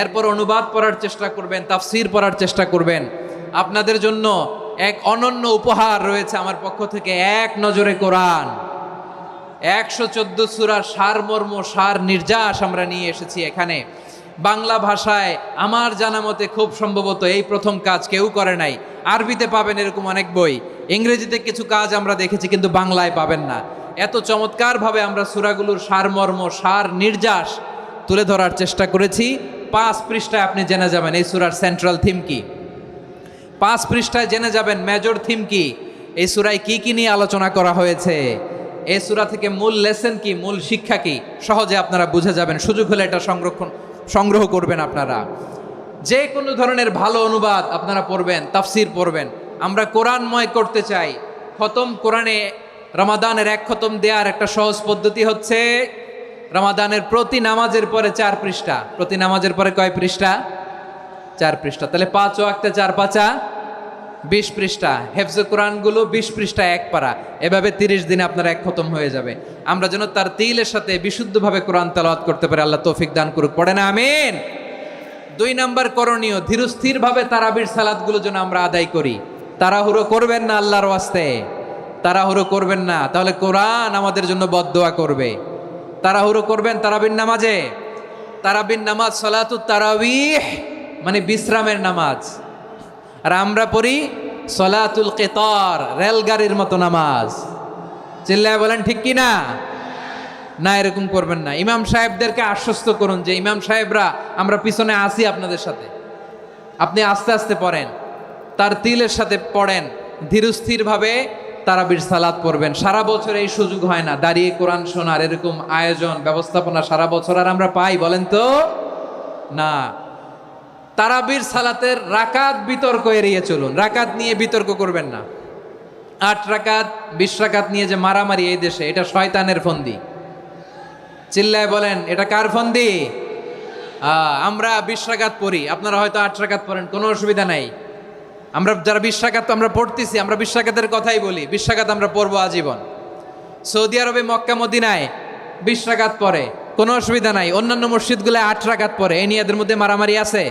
এরপর অনুবাদ পড়ার চেষ্টা করবেন, তাফসির পড়ার চেষ্টা করবেন। আপনাদের জন্য এক অনন্য উপহার রয়েছে আমার পক্ষ থেকে, এক নজরে কোরআন। 114 সূরার সারমর্ম, সার নির্যাস আমরা নিয়ে এসেছি এখানে। বাংলা ভাষায় আমার জানা মতে খুব সম্ভবত এই প্রথম কাজ, কেউ করে নাই। আরবিতে পাবেন এরকম অনেক বই, ইংরেজিতে কিছু কাজ আমরা দেখেছি, কিন্তু বাংলায় পাবেন না। এত চমৎকারভাবে আমরা সূরাগুলোর সারমর্ম, সার নির্যাস তুলে ধরার চেষ্টা করেছি। 5 পৃষ্ঠায় আপনি জেনে যাবেন এই সূরার সেন্ট্রাল থিম কি। 5 পৃষ্ঠায় জেনে যাবেন মেজর থিম কি, এই সূরায় কি কি নিয়ে আলোচনা করা হয়েছে। এই সূরা থেকে মূল লেসন কি, মূল শিক্ষা কি সহজে আপনারা বুঝে যাবেন। সুযোগ হলে এটা সংগ্রহ করবেন আপনারা। যে কোনো ধরনের ভালো অনুবাদ আপনারা পড়বেন, তাফসির পড়বেন। আমরা কোরআনময় করতে চাই। খতম কোরআনে রমাদানের এক খতম দেওয়ার একটা সহজ পদ্ধতি হচ্ছে রমাদানের প্রতি নামাজের পরে 4 পৃষ্ঠা। প্রতি নামাজের পরে কয় পৃষ্ঠা? 4 পৃষ্ঠা। তাহলে 5 ওয়াক্তে 4 পাঁচা 20 পৃষ্ঠা। হেফজে কোরআনগুলো 20 পৃষ্ঠা এক পারা। এভাবে 30 দিনে আপনার এক খতম হয়ে যাবে। আমরা যেন তার তিলের সাথে বিশুদ্ধভাবে কোরআন তেলাওয়াত করতে পারি। আল্লাহ তৌফিক দান করুক। পড়ে না আমিন। 2 নাম্বার করণীয়, ধীরস্থিরভাবে তারাবির সালাতগুলো যেন আমরা আদায় করি। তাড়াহুড়ো করবেন না আল্লাহর ওয়াস্তে, তাড়াহুড়ো করবেন না, তাহলে কোরআন আমাদের জন্য বদদোয়া করবে। তাড়াহুড়ো করবেন তারাবির নামাজে। তারাবির নামাজ সালাতুত তারাবিহ মানে বিশ্রামের নামাজ। আর আমরা পড়ি সলাতুল কিতার, রেলগাড়ির মতো নামাজ। চিল্লায় বলেন ঠিক কি না? না, এরকম করবেন না। ইমাম সাহেবদেরকে আশ্বস্ত করুন যে ইমাম সাহেবরা আমরা পিছনে আসি আপনাদের সাথে, আপনি আস্তে আস্তে পড়েন, তার তিলের সাথে পড়েন, ধীরস্থিরভাবে তারাবির সালাত পড়বেন। সারা বছর এই সুযোগ হয় না দাঁড়িয়ে কোরআন শোনার, এরকম আয়োজন ব্যবস্থাপনা সারা বছর আর আমরা পাই বলেন তো না। তারাবির সালাতের রাকাত বিতর্ক এড়িয়ে চলুন। রাকাত নিয়ে বিতর্ক করবেন না। 8 রাকাত 20 রাকাত নিয়ে যে মারামারি এই দেশে, এটা শয়তানের ফন্দি। চিল্লায় বলেন এটা কার ফন্দি? আমরা 20 রাকাত পড়ি, আপনারা হয়তো 8 রাকাত পড়েন, কোনো অসুবিধা নাই। আমরা যারা 20 রাকাত তো আমরা পড়তেছি, আমরা 20 রাকাতের কথাই বলি। 20 রাকাত আমরা পড়বো আজীবন। সৌদি আরবে মক্কা মদিনায় 20 রাকাত পড়ে, কোনো অসুবিধা নাই। অন্যান্য মসজিদগুলো 8 রাকাত পড়ে। এই নিয়ে এদের মধ্যে মারামারি আছে?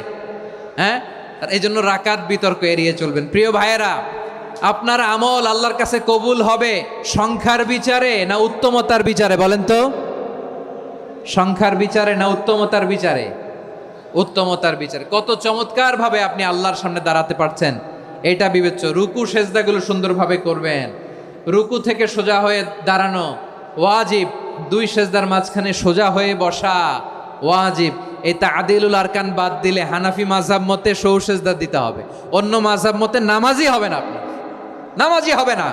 হ্যাঁ, আর এই জন্য রাকাত বিতর্ক এড়িয়ে চলবেন। প্রিয় ভাইয়েরা, আপনার আমল আল্লাহর কাছে কবুল হবে সংখ্যার বিচারে না উত্তমতার বিচারে বলেন তো? সংখ্যার বিচারে না উত্তমতার বিচারে? উত্তমতার বিচারে। কত চমৎকার ভাবে আপনি আল্লাহর সামনে দাঁড়াতে পারছেন এটা বিবেচ্য। রুকু সেজদাগুলো সুন্দরভাবে করবেন। রুকু থেকে সোজা হয়ে দাঁড়ানো ওয়াজিব। 2 সেজদার মাঝখানে সোজা হয়ে বসা ওয়াজিব। এই তাদিলুল আরকান বাদ দিলে হানাফি মাযহাব মতে সৌ সেজদা দিতে হবে। অন্য মাযহাব মতে নামাজই হবে না, আপনি নামাজই হবে না।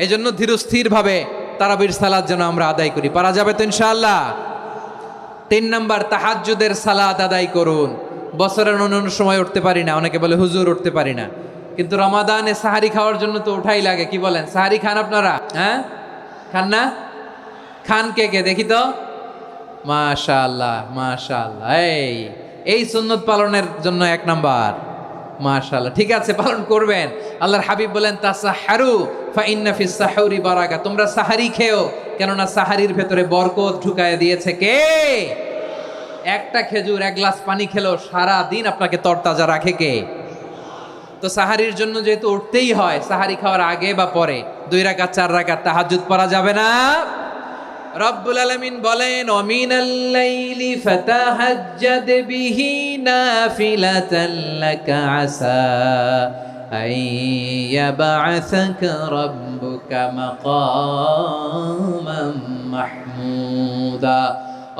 এই জন্য ধীরস্থিরভাবে তারাবির সালাত যেন আমরা আদায় করি। পারা যাবে তো ইনশাআল্লাহ? 3 নাম্বার, তাহাজ্জুদের সালাত আদায় করুন। বছরের অন্য সময় উঠতে পারি না, অনেকে বলে হুজুর উঠতে পারি না, কিন্তু রমাদানে সাহারি খাওয়ার জন্য তো ওঠাই লাগে। কি বলেন, সাহারি খান আপনারা? হ্যাঁ, খান না? খান কে কে দেখি তো? মাশাআল্লাহ মাশাআল্লাহ। এই সুন্নত পালনের জন্য 1 নাম্বার। মাশাআল্লাহ, ঠিক আছে, পালন করবেন। আল্লাহর হাবিব বলেন তাসাহারু ফা ইন্না ফিস সাহুরি বারাকা। তোমরা সাহারি খেও, কেননা সাহারির ভেতরে বরকত ঢুকায় দিয়েছে কে? একটা খেজুর, 1 গ্লাস পানি খেলো সারা দিন আপনাকে তরতাজা রাখে কে? তো সাহারির জন্য যেহেতু উঠতেই হয়, সাহারি খাওয়ার আগে বা পরে 2 রাকাত 4 রাকাত তাহাজ্জুদ পড়া যাবে না? রব্বুল আলামিন বলেন ওয়ামিনাল লাইলি ফাতাহাজ্জাদ বিহি নাফিলাতান লাকা আসা আইয়াবআসাকা রাব্বুকা মাকামান মাহমুদা।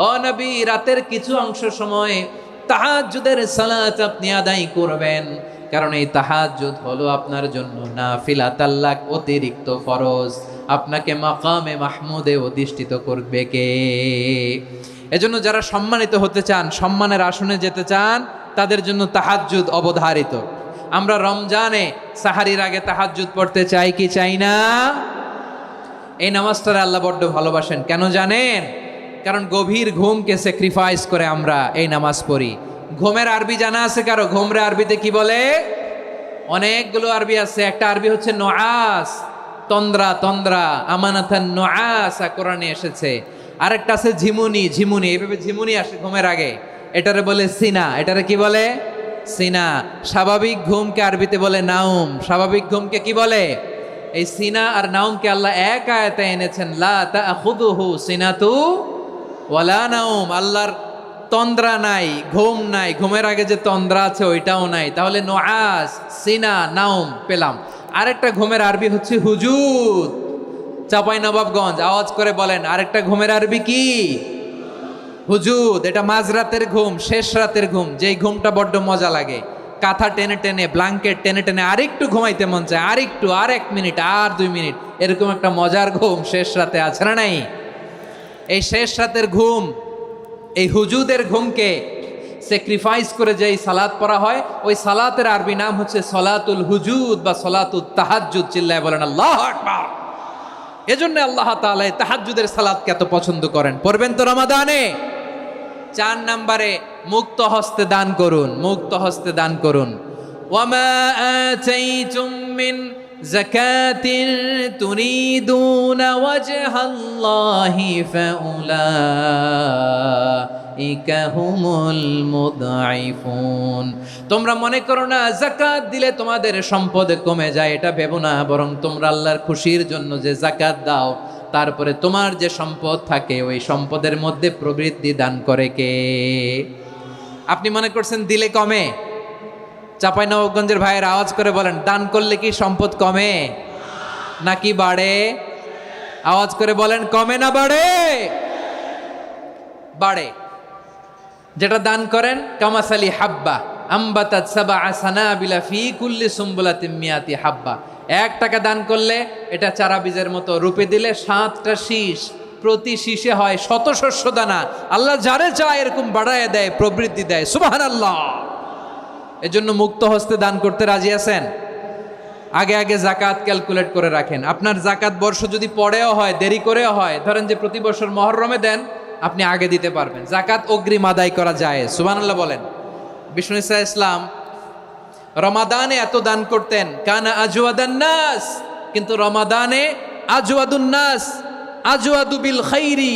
ও নবী, রাতের কিছু অংশ সময় তাহাজ্জুদের সালাত আপনি আদায় করবেন, কারণ এই তাহাজ্জুদ হলো আপনার জন্য নাফিলাতাল লাক, অতিরিক্ত ফরজ। আপনাকে মাকামে মাহমুদে অধিষ্ঠিত করবে কে? এজন্য যারা সম্মানিত হতে চান, সম্মানের আসনে যেতে চান, তাদের জন্য তাহাজ্জুদ অবধারিত। আমরা রমজানে সাহারির আগে তাহাজ্জুদ পড়তে চাই কি চাই না? এই নামাজটারে আল্লাহ বড্ড ভালোবাসেন। কেন জানেন? কারণ গভীর ঘুমকে স্যাক্রিফাইস করে আমরা এই নামাজ পড়ি। ঘুমের আরবি জানা আছে কারো? ঘুমরে আরবিতে কি বলে? অনেকগুলো আরবি আছে। একটা আরবি হচ্ছে নুআস, তন্দ্রা তন্দ্রা, আমানাতান নুআসা কোরআনে এসেছে। আরেকটা আছে ঝিমুনি, ঝিমুনি, এইভাবে ঝিমুনি আসে ঘুমের আগে, এটারে বলে সিনা। এটারে কি বলে? সিনা। স্বাভাবিক ঘুমকে আরবিতে বলে নাউম। স্বাভাবিক ঘুমকে কি বলে? এই সিনা আর নাউমকে আল্লাহ এক আয়াতে এনেছেন, লা তাখুযুহু সিনাতু ওয়ালা নাউম। আল্লাহর তন্দ্রা নাই, ঘুম নাই। ঘুমের আগে যে তন্দ্রা আছে ওইটাও নাই। তাহলে নুআস, সিনা, নাউম পেলাম। আরেকটা ঘুমের আরবি হচ্ছে হুজুদ। চাঁপাইনবাবগঞ্জ আওয়াজ করে বলেন, আরেকটা ঘুমের আরবি কি? হুজুদ। এটা মাঝরাতের ঘুম, শেষ রাতের ঘুম, যেই ঘুমটা বড্ড মজা লাগে। কাঁথা টেনে টেনে, ব্ল্যাঙ্কেট টেনে টেনে আরেকটু ঘুমাইতে মন চায়, আরেকটু, আর 1 মিনিট, আর 2 মিনিট, এরকম একটা মজার ঘুম শেষ রাতে আছে না নাই? এই শেষ রাতের ঘুম, এই হুজুদের ঘুমকে স্যাক্রিফাইস করে যেই সালাত পড়া হয়, ওই সালাতের আরবি নাম হচ্ছে সলাতুল হুজুদ বা সলাতুত তাহাজ্জুদ। চিল্লায় বলেন আল্লাহু আকবার। এজন্য আল্লাহ তাআলা এই তাহাজ্জুদের সালাতকে এত পছন্দ করেন। পড়বেন তো রমাদানে। 4 নম্বরে মুক্ত হস্তে দান করুন, মুক্ত হস্তে দান করুন। ওয়ামা আতাইতুম মিন যাকাতিন তুরিদুনা ওয়াজহাল্লাহি ফাউলাইকা হুমুল মুদঈফুন। তোমরা মনে করো না যাকাত দিলে তোমাদের সম্পদ কমে যায়, এটা ভেবো না, বরং তোমরা আল্লাহর খুশির জন্য যে যাকাত দাও, তারপরে তোমার যে সম্পদ থাকে ওই সম্পদের মধ্যে প্রবৃদ্ধি দান করে কে? আপনি মনে করছেন দিলে কমে? চাঁপাইনবাবগঞ্জের ভাইয়ের আওয়াজ করে বলেন, দান করলে কি সম্পদ কমে নাকি বাড়ে? আওয়াজ করে বলেন, কমে না বাড়ে? বাড়ে। যেটা দান করেন, কামাসালি হাব্বা আম্বাতাত সাবআ সানাবিলা ফি কুল্লি সুম্বুলাতিন মিয়াতি হাব্বা। 1 টাকা দান করলে এটা চারা বীজের মতো, রূপে দিলে 7টা শীষ, প্রতি শীষে হয় 100 শস্য দানা। আল্লাহ যারে চায় এরকম বাড়ায় দেয়, প্রবৃদ্ধি দেয়। সুবহানাল্লাহ। এজন্য মুক্ত হস্তে দান করতে রাজি আছেন? আগে আগে জাকাত ক্যালকুলেট করে রাখেন। আপনার জাকাত বর্ষ যদি পরেও হয়, দেরি করেও হয়, ধরেন যে প্রতি বছর মুহররমে দেন, আপনি আগে দিতে পারবেন। জাকাত অগ্রিম আদায় করা যায়। সুবহানাল্লাহ বলেন। বিষ্ণু ঈসা ইসলাম রমাদানে এত দান করতেন, কানা আজওয়াদান নাস, কিন্তু রমাদানে আজওয়াদুন নাস আজওয়াদু বিল খাইরি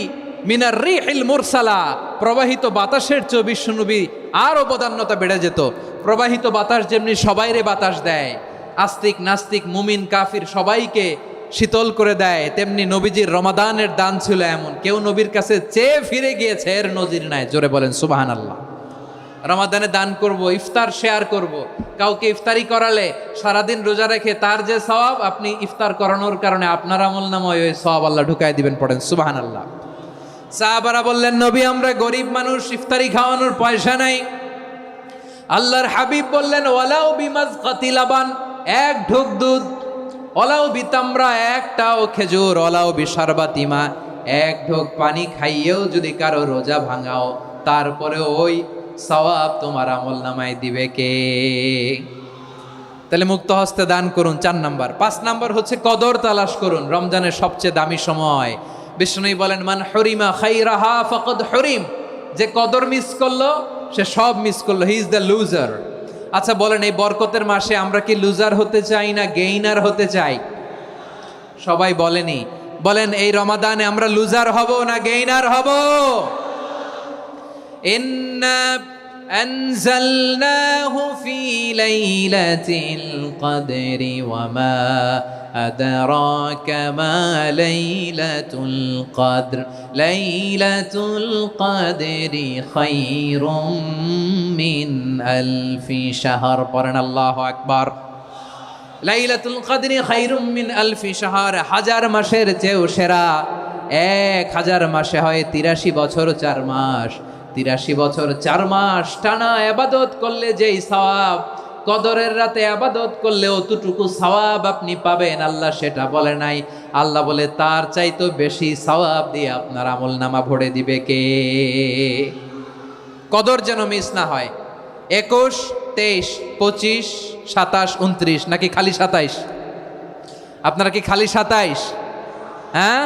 মিনার রিহিল মুরসালা। প্রবাহিত বাতাসের চেয়ে বিশ্বনবী আরো বদান্যতা বেড়ে যেত। প্রবাহিত বাতাস যেমনি সবাইরে বাতাস দেয়, আস্তিক নাস্তিক মুমিন কাফির সবাইকে শীতল করে দেয়, তেমনি নবীজির রমাদানের দান ছিল এমন, কেউ নবীর কাছে চেয়ে ফিরে গিয়েছে এর নজির নাই। জোরে বলেন সুবহানাল্লাহ। রমাদানে দান করব, ইফতার শেয়ার করব। কাউকে ইফতারি করালে সারাদিন রোজা রেখে তার যে সওয়াব, আপনি ইফতার করানোর কারণে আপনার আমলনামায় ওই সওয়াব আল্লাহ ঢুকাই দিবেন। পড়েন সুবহানাল্লাহ। সাহাবারা বললেন, নবী আমরা গরিব মানুষ, ইফতারি খাওয়ানোর পয়সা নাই। আল্লাহর হাবিব বললেন, ওয়ালাউ বিমাজকাতি লাবান, 1 ঢোক দুধ, ওয়ালাউ বিতামরা, 1টাও খেজুর, ওয়ালাউ বিশারবাতিমা, 1 ঢোক পানি খাইয়েও যদি কারো রোজা ভাঙাও, তারপরে ওই সওয়াব তোমার আমলনামায় দিবে কে? তাহলে মুক্ত হস্তে দান করুন, 4 নাম্বার। 5 নাম্বার হচ্ছে কদর তালাশ করুন। রমজানের সবচেয়ে দামি সময়। বিষ্ণু বলেন, মান হরিমা খাইরাহা ফাকাদ হরিম। যে কদর মিস করলো সে সব মিস করলো, হি ইজ দ্য লুজার। আচ্ছা বলেন, এই বরকতের মাসে আমরা কি লুজার হতে চাই না গেইনার হতে চাই? সবাই বলেনি, বলেন এই রমাদানে আমরা লুজার হব না গেইনার হব? ইন্না আনজালনাহু ফি লাইলাতিল কদরি ওয়া মা আদরাকা মা লাইলাতুল কদর লাইলাতুল কদরি খায়রুম মিন আলফি শাহর। পড়েন আল্লাহু আকবার। লাইলাতুল কদরি খায়রুম মিন আলফি শাহর, 1000 মাসের চেয়েও সেরা। 1000 মাসে হয় 83 বছর 4 মাস। 83 বছর 4 মাস টানা ইবাদত করলে যেই সওয়াব, কদরের রাতে ইবাদত করলে অতটুকু সওয়াব আপনি পাবেন, আল্লাহ সেটা বলে নাই। আল্লাহ বলে তার চাইতো বেশি সওয়াব দিয়ে আপনার আমলনামা ভরে দিবে কে? কদর যেন মিস না হয়। 21, 23, 25, 27, 29 নাকি খালি 27? আপনারা কি খালি 27? হ্যাঁ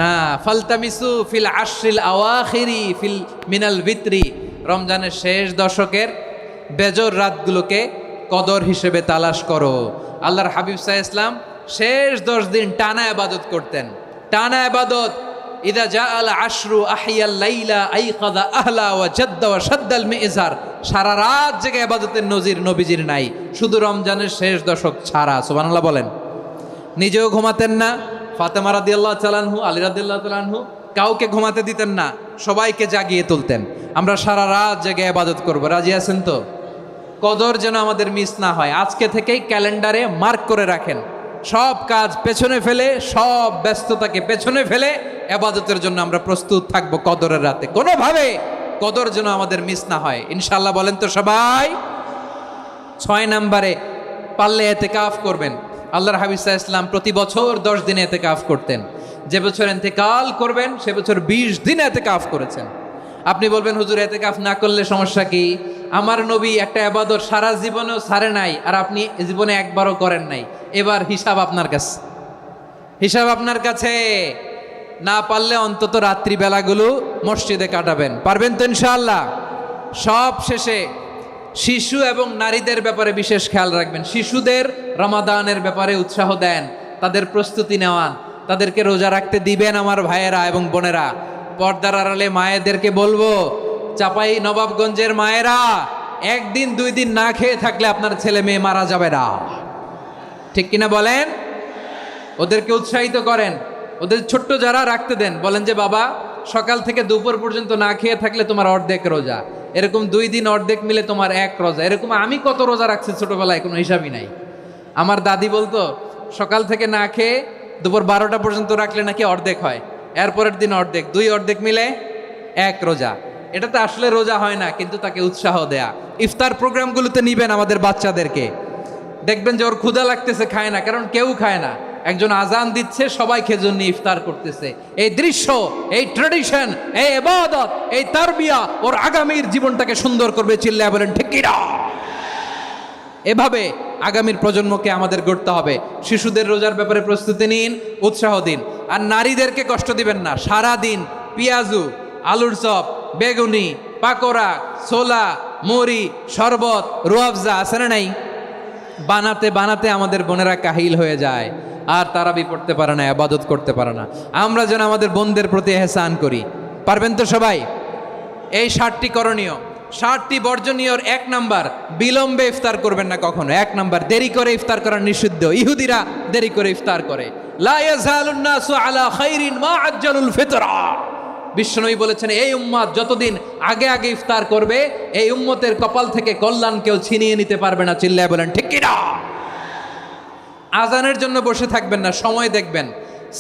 না, ফালতামিসু ফিল আশরিল আওয়াখিরি ফিল মিনাল ভিতরি। রমজানের শেষ দশকের বেজর রাতগুলোকে কদর হিসেবে তালাশ করো। আল্লাহর হাবিব সাল্লাল্লাহু আলাইহি ওয়াসাল্লাম শেষ 10 দিন টানা ইবাদত করতেন, টানা ইবাদত। ইদা জাআল আশরু আহিয়াল লাইলা আইকাযা আহলা ওয়া জাদ্দা ওয়া শাদ্দাল মিজার। সারা রাত জেগে ইবাদতের নজির নবীজির নাই, শুধু রমজানের শেষ দশক ছাড়া। সুবহানাল্লাহ বলেন। নিজেও ঘুমাতেন না। ফাতেমা রাদিয়াল্লাহু তাআলা আনহু, আলী রাদিয়াল্লাহু তাআলা আনহু কাউকে ঘুমাতে দিতেন না, সবাইকে জাগিয়ে তুলতেন। আমরা সারা রাত জেগে ইবাদত করব। রাজি আছেন তো? কদর যেন আমাদের মিস না হয়। আজকে থেকেই ক্যালেন্ডারে মার্ক করে রাখেন। সব কাজ পেছনে ফেলে, সব ব্যস্ততাকে পেছনে ফেলে ইবাদতের জন্য আমরা প্রস্তুত থাকব কদরের রাতে। কোনোভাবে কদর যেন আমাদের মিস না হয়। ইনশাআল্লাহ বলেন তো সবাই? 6 নম্বরে পারলে এতেকাফ করবেন। আল্লাহর হাবিব সাল্লাল্লাহু আলাইহি ওয়াসাল্লাম প্রতি বছর 10 দিনে এতেকাফ করতেন। যে বছর ইন্তেকাল করবেন সে বছর 20 দিন এতেকাফ করেছেন। আপনি বলবেন হুজুর এতেকাফ না করলে সমস্যা কি? আমার নবী একটা ইবাদত সারা জীবনেও ছাড়ে নাই, আর আপনি জীবনে একবারও করেন নাই। এবার হিসাব আপনার কাছে, হিসাব আপনার কাছে। না পারলে অন্তত রাত্রি বেলাগুলো মসজিদে কাটাবেন, পারবেন তো ইনশাআল্লাহ? সব শেষে শিশু এবং নারীদের ব্যাপারে বিশেষ খেয়াল রাখবেন। শিশুদের রমাদানের ব্যাপারে উৎসাহ দেন, তাদের প্রস্তুতি নেওয়ান, তাদেরকে রোজা রাখতে দিবেন। আমার ভাইয়েরা এবং বোনেরা, পর্দার আড়ালে মায়েদেরকে বলবো, চাপাই নবাবগঞ্জের মায়েরা, 1 দিন 2 দিন না খেয়ে থাকলে আপনার ছেলে মেয়ে মারা যাবে না, ঠিক কিনা বলেন? ওদেরকে উৎসাহিত করেন, ওদের ছোট্ট যারা রাখতে দেন, বলেন যে বাবা সকাল থেকে দুপুর পর্যন্ত না খেয়ে থাকলে তোমার অর্ধেক রোজা, এরকম 2 দিন অর্ধেক মিলে তোমার 1 রোজা। এরকম আমি কত রোজা রাখছি ছোটবেলায় কোনো হিসাবই নাই। আমার দাদি বলতো সকাল থেকে না খেয়ে দুপুর 12টা পর্যন্ত রাখলে নাকি অর্ধেক হয়, এরপরের দিন অর্ধেক, 2 অর্ধেক মিলে 1 রোজা। এটা তো আসলে রোজা হয় না, কিন্তু তাকে উৎসাহ দেয়া। ইফতার প্রোগ্রামগুলোতে নিবেন আমাদের বাচ্চাদেরকে, দেখবেন যে ওর ক্ষুধা লাগতেছে, খায় না, কারণ কেউ খায় না। একজন আজান দিচ্ছে, সবাই খেজুর নিয়ে ইফতার করতেছে। এই দৃশ্য, এই ট্রেডিশন, এই ইবাদত, এই তারবিয়া ওর আগামীর জীবনটাকে সুন্দর করবে। চিল্লায়া বলেন ঠিক কি না? এভাবে আগামীর প্রজন্মকে আমাদের গড়তে হবে। শিশুদের রোজার ব্যাপারে প্রস্তুতি নিন, উৎসাহ দিন। আর নারীদেরকে কষ্ট দিবেন না। সারা দিন পেঁয়াজু, আলুর চপ, বেগুনি, পাকোড়া, ছোলা, মুড়ি, শরবত, রুয়াবজা আছে না নাই, বানাতে বানাতে আমাদের বোনেরা কাহিল হয়ে যায়, আর তারাবি পড়তে পারে না, ইবাদত করতে পারে না। আমরা যেন আমাদের বোনদের প্রতি ইহসান করি, পারবেন তো সবাই? এই 7টি করণীয়, 7টি বর্জনীয়র 1 নাম্বার, বিলম্বে ইফতার করবেন না কখনো। 1 নাম্বার, দেরি করে ইফতার করা নিষিদ্ধ। ইহুদিরা দেরি করে ইফতার করে। লা ইয়াজালুন নাসু আলা খাইরিন মা আজ্জালুল ফিতরা। বিশ্বনবী বলেছেন এই উম্মত যতদিন আগে আগে ইফতার করবে, এই উম্মতের কপাল থেকে কল্যাণ কেউ ছিনিয়ে নিতে পারবে না। চিল্লায় বলেন ঠিক কি না? আজানের জন্য বসে থাকবেন না, সময় দেখবেন।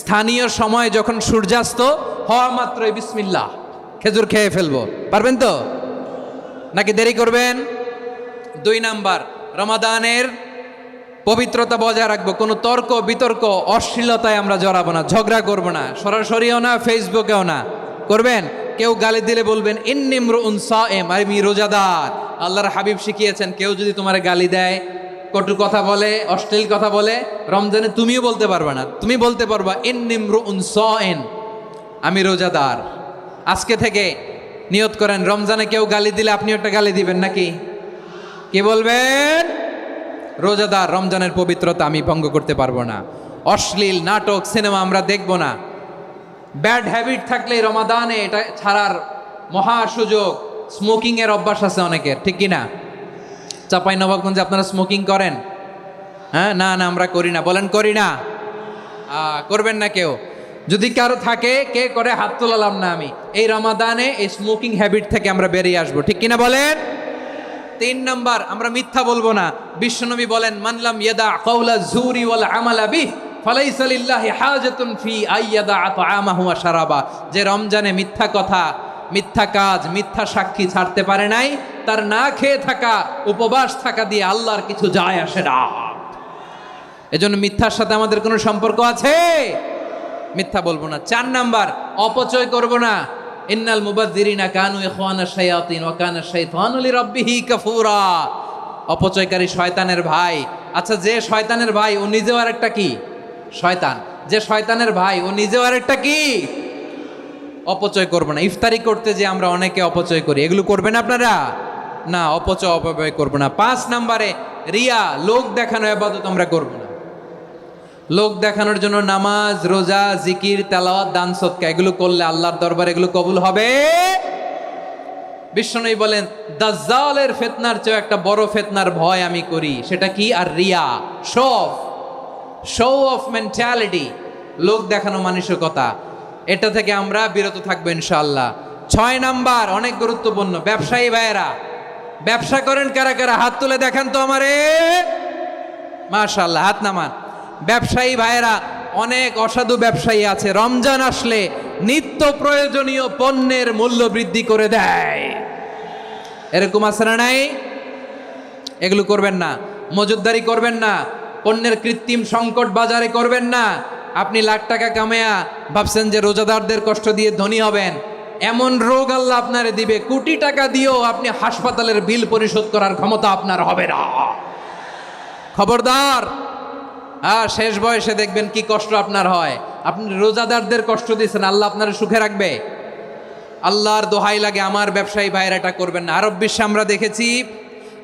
স্থানীয় সময় যখন সূর্যাস্ত হওয়া মাত্রই বিসমিল্লাহ, খেজুর খেয়ে ফেলবো, পারবেন তো? নাকি দেরি করবেন? 2 নাম্বার, রমাদানের পবিত্রতা বজায় রাখবো। কোনো তর্ক বিতর্ক অশ্লীলতায় আমরা জড়াবো না, ঝগড়া করবো না, সরাসরিও না, ফেসবুকেও না। করবেন কেউ গালি দিলে বলবেন ইন্নিমরুন সায়েম, আমি রোজাদার। আল্লাহর হাবিব শিখিয়েছেন কেউ যদি তোমার গালি দেয়, কটু কথা বলে, অশ্লীল কথা বলে, রমজানে তুমিও বলতে পারবে না। তুমি বলতে পারবা ইন্নিমরুন সায়েম, আমি রোজাদার। আজকে থেকে নিয়ত করেন, রমজানে কেউ গালি দিলে আপনি একটা গালি দিবেন নাকি? কি বলবেন? রোজাদার, রমজানের পবিত্রতা আমি ভঙ্গ করতে পারবো না। অশ্লীল নাটক, সিনেমা আমরা দেখব না। ব্যাড হ্যাবিট থাকলে রমাদানে এটা ছাড়ার মহা সুযোগ। স্মোকিং এর অভ্যাস আছে অনেকের, ঠিক কি না? চাপাই নবাবগঞ্জে আপনারা স্মোকিং করেন? হ্যাঁ, না না আমরা করি না। বলেন করি না? করবেন না কেউ? যদি কারো থাকে, কে করে হাত তোলালাম না আমি। এই রমাদানে এই স্মোকিং হ্যাবিট থেকে আমরা বেরিয়ে আসবো, ঠিক কিনা বলেন? 3 নাম্বার, আমরা মিথ্যা বলবো না। বিশ্বনবী বলেন মানলাম ইয়াদা কাওলা যুরি ওয়াল আমালা বিহি ফালাইসা লিল্লাহি হাজাতুন ফি আইয়াদা তাআমাহু ওয়া শারাবা। যে রমজানে মিথ্যা কথা, মিথ্যা কাজ, মিথ্যা সাক্ষী ছাড়তে পারে নাই, তার না খেয়ে থাকা, উপবাস থাকা দিয়ে আল্লাহর কিছু যায় আসে না। এজন্য মিথ্যার সাথে আমাদের কোনো সম্পর্ক আছে? মিথ্যা বলবো না। 4 নাম্বার, অপচয় করব না। ইন্নাল মুবাযযিরিনা কানু ইখওয়ানাশ শায়াতিন ওয়া কানা শাইতানু লিরাব্বিহি কাফুরা। অপচয়কারী শয়তানের ভাই। আচ্ছা, যে শয়তানের ভাই ও নিজেও আরেকটা কি? শয়তান। যে শয়তানের ভাই ও নিজেও আরেকটা কি? অপচয় করব না। ইফতারি করতে যে আমরা অনেকে অপচয় করি, এগুলো করবেন আপনারা? না, অপচয় অপব্যয় করব না। 5 নাম্বারে, রিয়া, লোক দেখানো ইবাদত আমরা করব না। লোক দেখানোর জন্য নামাজ, রোজা, জিকির, তেলাওয়াত, দান, সদকা এগুলো করলে আল্লাহর দরবারে এগুলো কবুল হবে? বিশ্বনবী বলেন দাজ্জালের ফিতনার চেয়ে একটা বড় ফিতনার ভয় আমি করি, সেটা কি? আর রিয়া, শো অফ মেন্টালিটি, লোক দেখানো মানসিকতা। এটা থেকে আমরা বিরত থাকবো ইনশাআল্লাহ। 6 নাম্বার, অনেক গুরুত্বপূর্ণ। ব্যবসায়ী ভাইয়েরা, ব্যবসা করেন কারা কারা? হাত তুলে দেখান তো আমারে। মাশাআল্লাহ, হাত নামান। ব্যবসায়ী ভাইয়েরা, অনেক অসাধু ব্যবসায়ী আছে, রমজান আসলে নিত্য প্রয়োজনীয় পণ্যের মূল্য বৃদ্ধি করে দেয়। এরকম আছে না নাই? এগুলো করবেন না। মজুতদারি করবেন না, পণ্যের কৃত্রিম সংকট বাজারে করবেন না। আপনি লাখ টাকা কামায়া ভাবছেন যে রোজাদারদের কষ্ট দিয়ে ধনী হবেন, এমন রোগ আল্লাহ আপনারে দিবে, কোটি টাকা দিয়েও আপনি হাসপাতালের বিল পরিশোধ করার ক্ষমতা আপনার হবে না। খবরদার। শেষ বয়সে দেখবেন কি কষ্ট আপনার হয়। আপনি রোজাদারদের কষ্ট দিয়েছেন, আল্লাহ আপনার সুখে রাখবে? আল্লাহর দোহাই লাগে, আমার ব্যবসায়ী ভাইয়েরা এটা করবেন না। আরব বিশ্বে আমরা দেখেছি,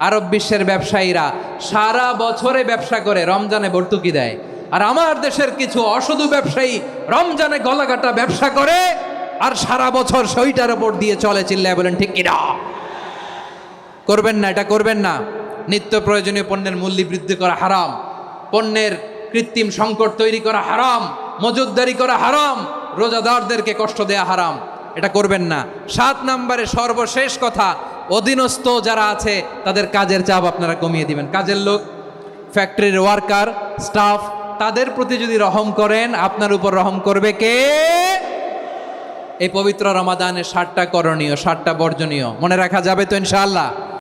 আরব বিশ্বের ব্যবসায়ীরা সারা বছরে ব্যবসা করে, রমজানে ভর্তুকি দেয়। আর আমার দেশের কিছু অসাধু ব্যবসায়ী রমজানে গলাকাটা ব্যবসা করে আর সারা বছর সেইটার উপর দিয়ে চলে। চিল্লায় বলেন ঠিক কিনা? করবেন না, এটা করবেন না। নিত্য প্রয়োজনীয় পণ্যের মূল্য বৃদ্ধি করা হারাম, পণ্যের কৃত্রিম সংকট তৈরি করা হারাম, মজুতদারি করা হারাম, রোজাদারদেরকে কষ্ট দেয়া হারাম, এটা করবেন না। 7 নম্বরে সর্বশেষ কথা, অধীনস্থ যারা আছে তাদের কাজের চাপ আপনারা কমিয়ে দিবেন। কাজের লোক, ফ্যাক্টরির ওয়ার্কার, স্টাফ, তাদের প্রতি যদি রহম করেন, আপনার উপর রহম করবে কে? এই পবিত্র রমাদানের 7টা করণীয়, 7টা বর্জনীয় মনে রাখা যাবে তো ইনশাআল্লাহ?